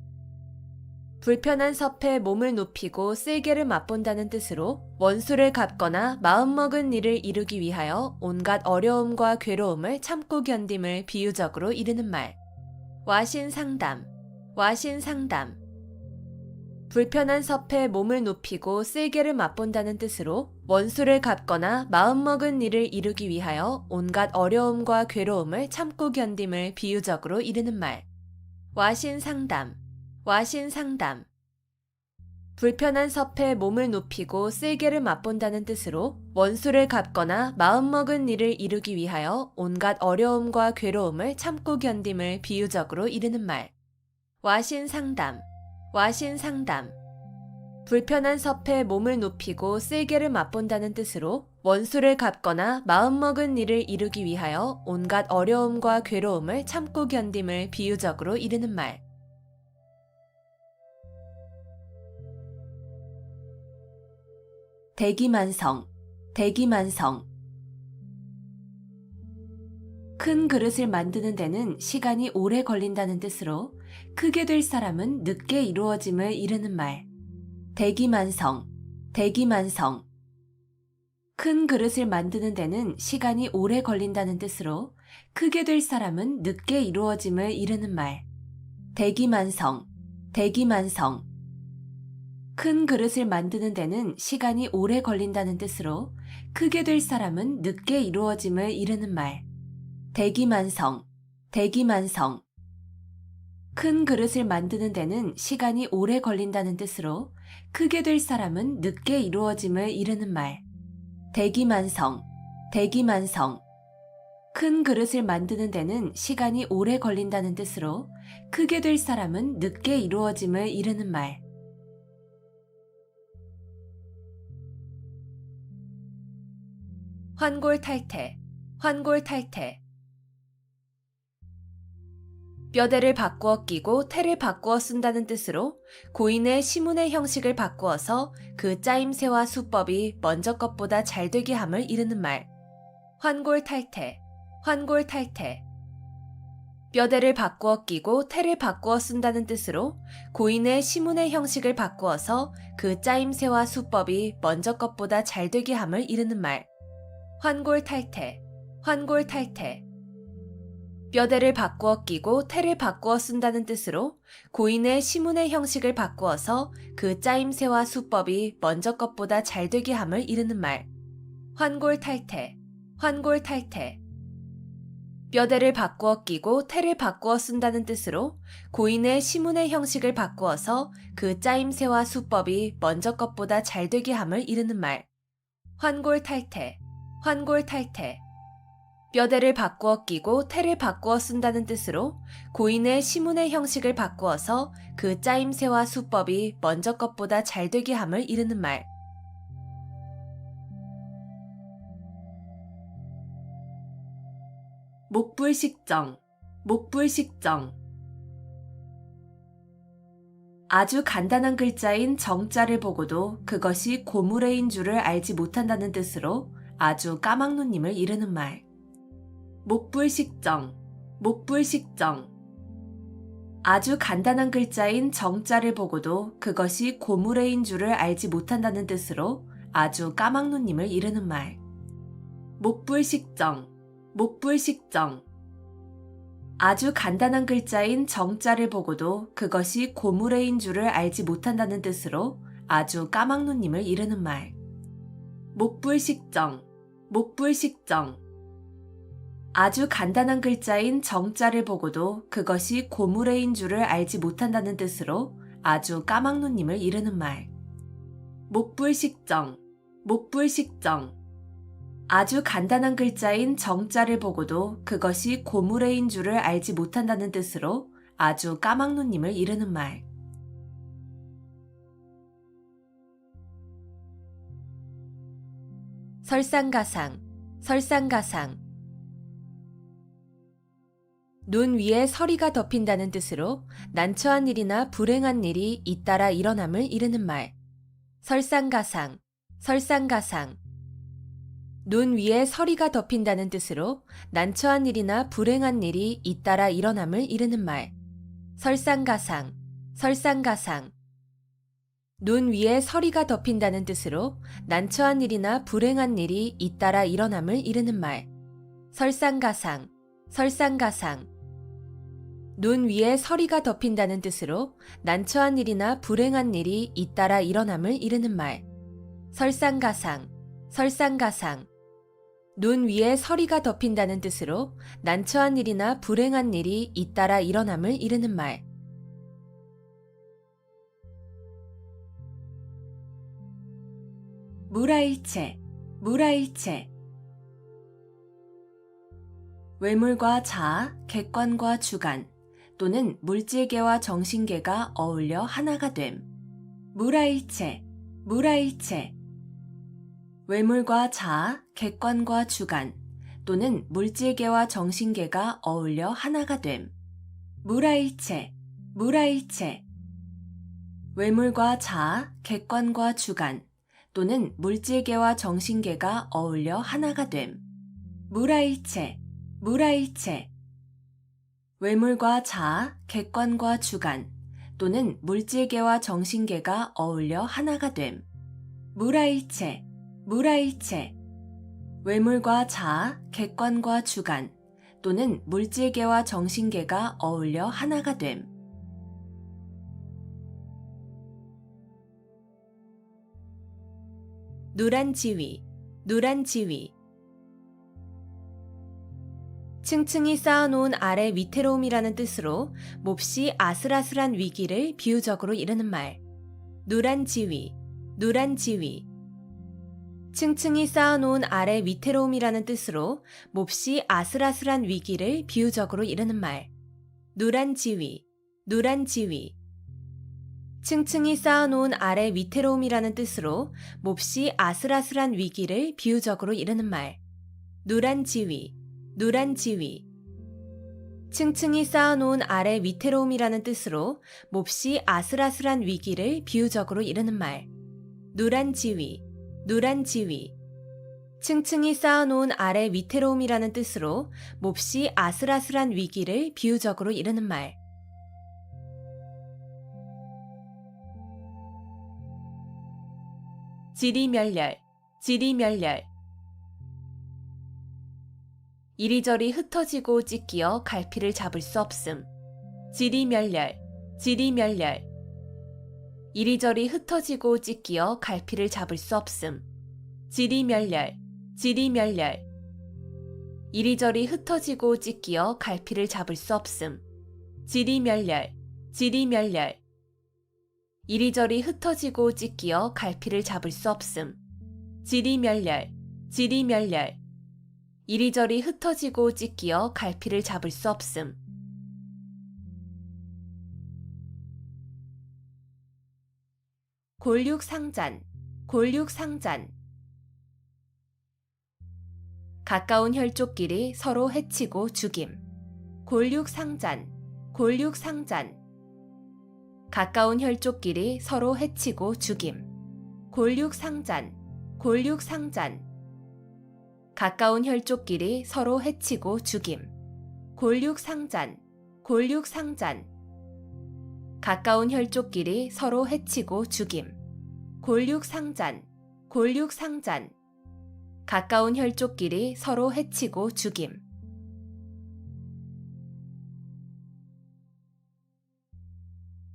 불편한 섭에 몸을 눕히고 쓸개를 맛본다는 뜻으로 원수를 갚거나 마음먹은 일을 이루기 위하여 온갖 어려움과 괴로움을 참고 견딤을 비유적으로 이르는 말. 와신상담, 와신상담. 불편한 섭에 몸을 눕히고 쓸개를 맛본다는 뜻으로 원수를 갚거나 마음먹은 일을 이루기 위하여 온갖 어려움과 괴로움을 참고 견딤을 비유적으로 이르는 말. 와신상담, 와신상담. 불편한 섭에 몸을 눕히고 쓸개를 맛본다는 뜻으로 원수를 갚거나 마음먹은 일을 이루기 위하여 온갖 어려움과 괴로움을 참고 견딤을 비유적으로 이르는 말. 와신상담, 와신상담. 불편한 섭에 몸을 눕히고 쓸개를 맛본다는 뜻으로 원수를 갚거나 마음먹은 일을 이루기 위하여 온갖 어려움과 괴로움을 참고 견딤을 비유적으로 이르는 말. 대기만성, 대기만성. 큰 그릇을 만드는 데는 시간이 오래 걸린다는 뜻으로 크게 될 사람은 늦게 이루어짐을 이르는 말. 대기만성, 대기만성. 큰 그릇을 만드는 데는 시간이 오래 걸린다는 뜻으로 크게 될 사람은 늦게 이루어짐을 이르는 말. 대기만성, 대기만성. 큰 그릇을 만드는 데는 시간이 오래 걸린다는 뜻으로 크게 될 사람은 늦게 이루어짐을 이르는 말. 대기만성, 대기만성. 큰 그릇을 만드는 데는 시간이 오래 걸린다는 뜻으로 크게 될 사람은 늦게 이루어짐을 이르는 말. 대기만성, 대기만성. 큰 그릇을 만드는 데는 시간이 오래 걸린다는 뜻으로 크게 될 사람은 늦게 이루어짐을 이르는 말. 환골탈태, 환골탈태. 뼈대를 바꾸어 끼고 태를 바꾸어 쓴다는 뜻으로 고인의 시문의 형식을 바꾸어서 그 짜임새와 수법이 먼저 것보다 잘 되게 함을 이르는 말. 환골탈태, 환골탈태. 뼈대를 바꾸어 끼고 태를 바꾸어 쓴다는 뜻으로 고인의 시문의 형식을 바꾸어서 그 짜임새와 수법이 먼저 것보다 잘 되게 함을 이르는 말. 환골탈태, 환골탈태. 뼈대를 바꾸어 끼고 태를 바꾸어 쓴다는 뜻으로 고인의 시문의 형식을 바꾸어서 그 짜임새와 수법이 먼저 것보다 잘 되게 함을 이르는 말. 환골탈태, 환골탈태. 뼈대를 바꾸어 끼고 태를 바꾸어 쓴다는 뜻으로 고인의 시문의 형식을 바꾸어서 그 짜임새와 수법이 먼저 것보다 잘 되게 함을 이르는 말. 환골탈태, 환골탈태. 뼈대를 바꾸어 끼고 태를 바꾸어 쓴다는 뜻으로 고인의 시문의 형식을 바꾸어서 그 짜임새와 수법이 먼저 것보다 잘 되게 함을 이르는 말. 목불식정, 목불식정. 아주 간단한 글자인 정자를 보고도 그것이 고무래인 줄을 알지 못한다는 뜻으로 아주 까막눈님을 이르는 말. 목불식정, 목불식정. 아주 간단한 글자인 정자를 보고도 그것이 고무래인 줄을 알지 못한다는 뜻으로 아주 까막눈님을 이르는 말. 목불식정, 목불식정. 아주 간단한 글자인 정자를 보고도 그것이 고무래인 줄을 알지 못한다는 뜻으로 아주 까막눈님을 이르는 말. 목불식정, 목불식정. 아주 간단한 글자인 정자를 보고도 그것이 고무래인 줄을 알지 못한다는 뜻으로 아주 까막눈님을 이르는 말. 목불식정, 목불식정. 아주 간단한 글자인 정자를 보고도 그것이 고무래인 줄을 알지 못한다는 뜻으로 아주 까막눈님을 이르는 말. 설상가상, 설상가상. 눈 위에 서리가 덮인다는 뜻으로 난처한 일이나 불행한 일이 잇따라 일어남을 이르는 말. 설상가상, 설상가상. 눈 위에 서리가 덮인다는 뜻으로 난처한 일이나 불행한 일이 잇따라 일어남을 이르는 말. 설상가상, 설상가상. 눈 위에 서리가 덮인다는 뜻으로 난처한 일이나 불행한 일이 잇따라 일어남을 이르는 말. 설상가상, 설상가상. 눈 위에 서리가 덮인다는 뜻으로 난처한 일이나 불행한 일이 잇따라 일어남을 이르는 말. 설상가상, 설상가상. 눈 위에 서리가 덮인다는 뜻으로 난처한 일이나 불행한 일이 잇따라 일어남을 이르는 말. 무라일체, 무라일체. 외물과 자아, 객관과 주관 또는 물질계와 정신계가 어울려 하나가 됨. 무라일체, 무라일체. 외물과 자아, 객관과 주관 또는 물질계와 정신계가 어울려 하나가 됨. 무라일체, 무라일체. 외물과 자아, 객관과 주관 또는 물질계와 정신계가 어울려 하나가 됨. 무라일체, 무라일체. 외물과 자아, 객관과 주관 또는 물질계와 정신계가 어울려 하나가 됨. 무라일체, 무라일체. 외물과 자아, 객관과 주관 또는 물질계와 정신계가 어울려 하나가 됨. 노란 지위, 노란 지위. 층층이 쌓아놓은 아래 위태로움이라는 뜻으로 몹시 아슬아슬한 위기를 비유적으로 이르는 말. 노란 지위, 노란 지위. 층층이 쌓아놓은 아래 위태로움이라는 뜻으로 몹시 아슬아슬한 위기를 비유적으로 이르는 말. 노란 지위, 노란 지위. 층층이 쌓아놓은 아래 위태로움이라는 뜻으로 몹시 아슬아슬한 위기를 비유적으로 이르는 말. 노란 지위, 노란 지위. 층층이 쌓아놓은 아래 위태로움이라는 뜻으로 몹시 아슬아슬한 위기를 비유적으로 이르는 말. 노란 지위, 노란 지위. 층층이 쌓아놓은 아래 위태로움이라는 뜻으로 몹시 아슬아슬한 위기를 비유적으로 이르는 말. 지리멸렬, 지리멸렬. 이리저리 흩어지고 찢기어 갈피를 잡을 수 없음. 지리멸렬, 지리멸렬. 이리저리 흩어지고 찢기어 갈피를 잡을 수 없음. 지리멸렬, 지리멸렬. 이리저리 흩어지고 찢기어 갈피를 잡을 수 없음. 지리멸렬, 지리멸렬. 이리저리 흩어지고 찢기어 갈피를 잡을 수 없음. 지리멸렬, 지리멸렬. 이리저리 흩어지고 찢기어 갈피를 잡을 수 없음. 골육상잔, 골육상잔. 가까운 혈족끼리 서로 해치고 죽임. 골육상잔, 골육상잔. 가까운 혈족끼리 서로 해치고 죽임. 골육상잔, 골육상잔. 가까운 혈족끼리 서로 해치고 죽임. 골육상잔, 골육상잔. 가까운 혈족끼리 서로 해치고 죽임. 골육상잔, 골육상잔. 가까운 혈족끼리 서로 해치고 죽임.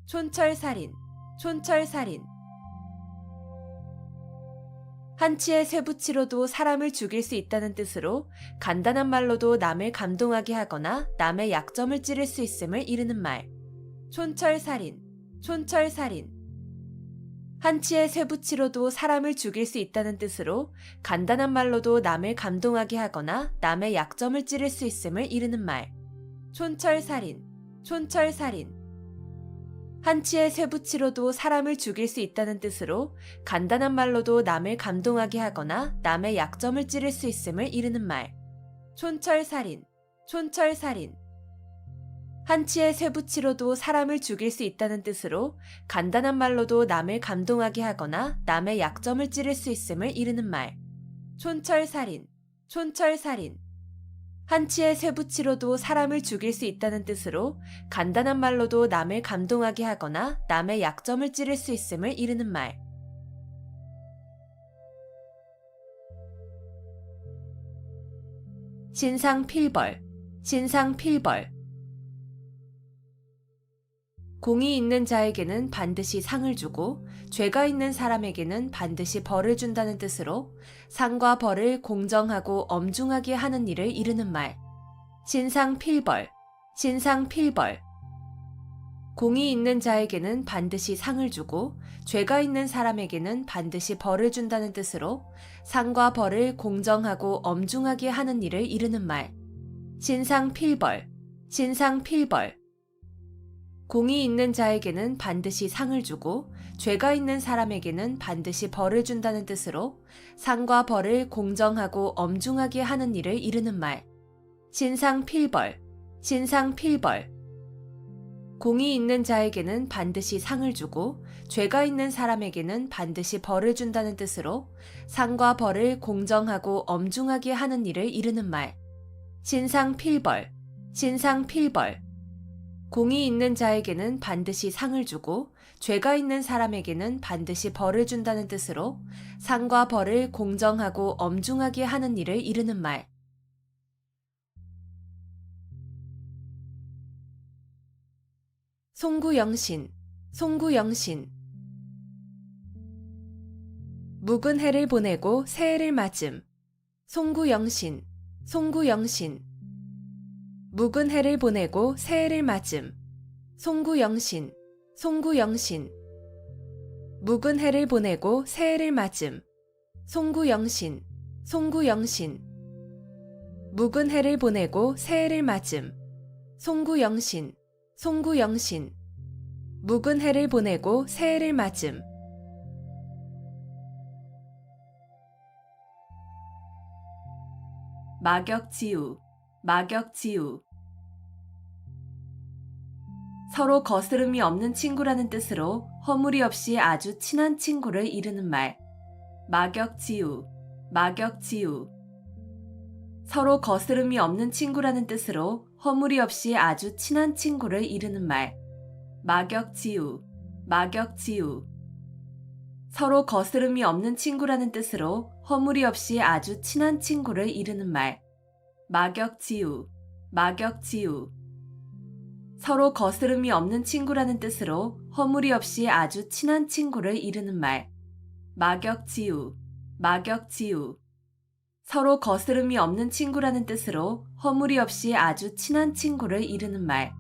촌철살인, 촌철살인. 한치의 쇠붙이로도 사람을 죽일 수 있다는 뜻으로 간단한 말로도 남을 감동하게 하거나 남의 약점을 찌를 수 있음을 이르는 말. 촌철살인, 촌철살인. 한치의 쇠붙이로도 사람을 죽일 수 있다는 뜻으로 간단한 말로도 남을 감동하게 하거나 남의 약점을 찌를 수 있음을 이르는 말. 촌철살인, 촌철살인. 한치의 쇠붙이로도 사람을 죽일 수 있다는 뜻으로 간단한 말로도 남을 감동하게 하거나 남의 약점을 찌를 수 있음을 이르는 말. 촌철살인, 촌철살인. 한치의 쇠붙이로도 사람을 죽일 수 있다는 뜻으로 간단한 말로도 남을 감동하게 하거나 남의 약점을 찌를 수 있음을 이르는 말. 촌철살인, 촌철살인. 한치의 쇠붙이로도 사람을 죽일 수 있다는 뜻으로 간단한 말로도 남을 감동하게 하거나 남의 약점을 찌를 수 있음을 이르는 말. 진상필벌, 진상필벌. 공이 있는 자에게는 반드시 상을 주고 죄가 있는 사람에게는 반드시 벌을 준다는 뜻으로 상과 벌을 공정하고 엄중하게 하는 일을 이르는 말. 진상필벌, 진상필벌. 공이 있는 자에게는 반드시 상을 주고 죄가 있는 사람에게는 반드시 벌을 준다는 뜻으로 상과 벌을 공정하고 엄중하게 하는 일을 이르는 말. 진상필벌, 진상필벌. 공이 있는 자에게는 반드시 상을 주고 죄가 있는 사람에게는 반드시 벌을 준다는 뜻으로 상과 벌을 공정하고 엄중하게 하는 일을 이르는 말. 진상필벌, 진상필벌. 공이 있는 자에게는 반드시 상을 주고 죄가 있는 사람에게는 반드시 벌을 준다는 뜻으로 상과 벌을 공정하고 엄중하게 하는 일을 이르는 말. 진상필벌, 진상필벌. 공이 있는 자에게는 반드시 상을 주고 죄가 있는 사람에게는 반드시 벌을 준다는 뜻으로 상과 벌을 공정하고 엄중하게 하는 일을 이르는 말. 송구영신, 송구영신. 묵은 해를 보내고 새해를 맞음. 송구영신, 송구영신. 묵은 해를 보내고 새해를 맞음. 송구영신, 송구영신. 묵은 해를 보내고 새해를 맞음. 송구영신, 송구영신. 묵은 해를 보내고 새해를 맞음. 송구영신, 송구영신. 묵은 해를 보내고 새해를 맞음. 막역지우, 막역지우. 서로 거스름이 없는 친구라는 뜻으로 허물이 없이 아주 친한 친구를 이르는 말. 막역지우, 막역지우. 서로 거스름이 없는 친구라는 뜻으로 허물이 없이 아주 친한 친구를 이르는 말. 막역지우, 막역지우. 서로 거스름이 없는 친구라는 뜻으로 허물이 없이 아주 친한 친구를 이르는 말. 막역지우, 막역지우. 서로 거스름이 없는 친구라는 뜻으로 허물이 없이 아주 친한 친구를 이르는 말. 막역지우, 막역지우. 서로 거스름이 없는 친구라는 뜻으로 허물이 없이 아주 친한 친구를 이르는 말.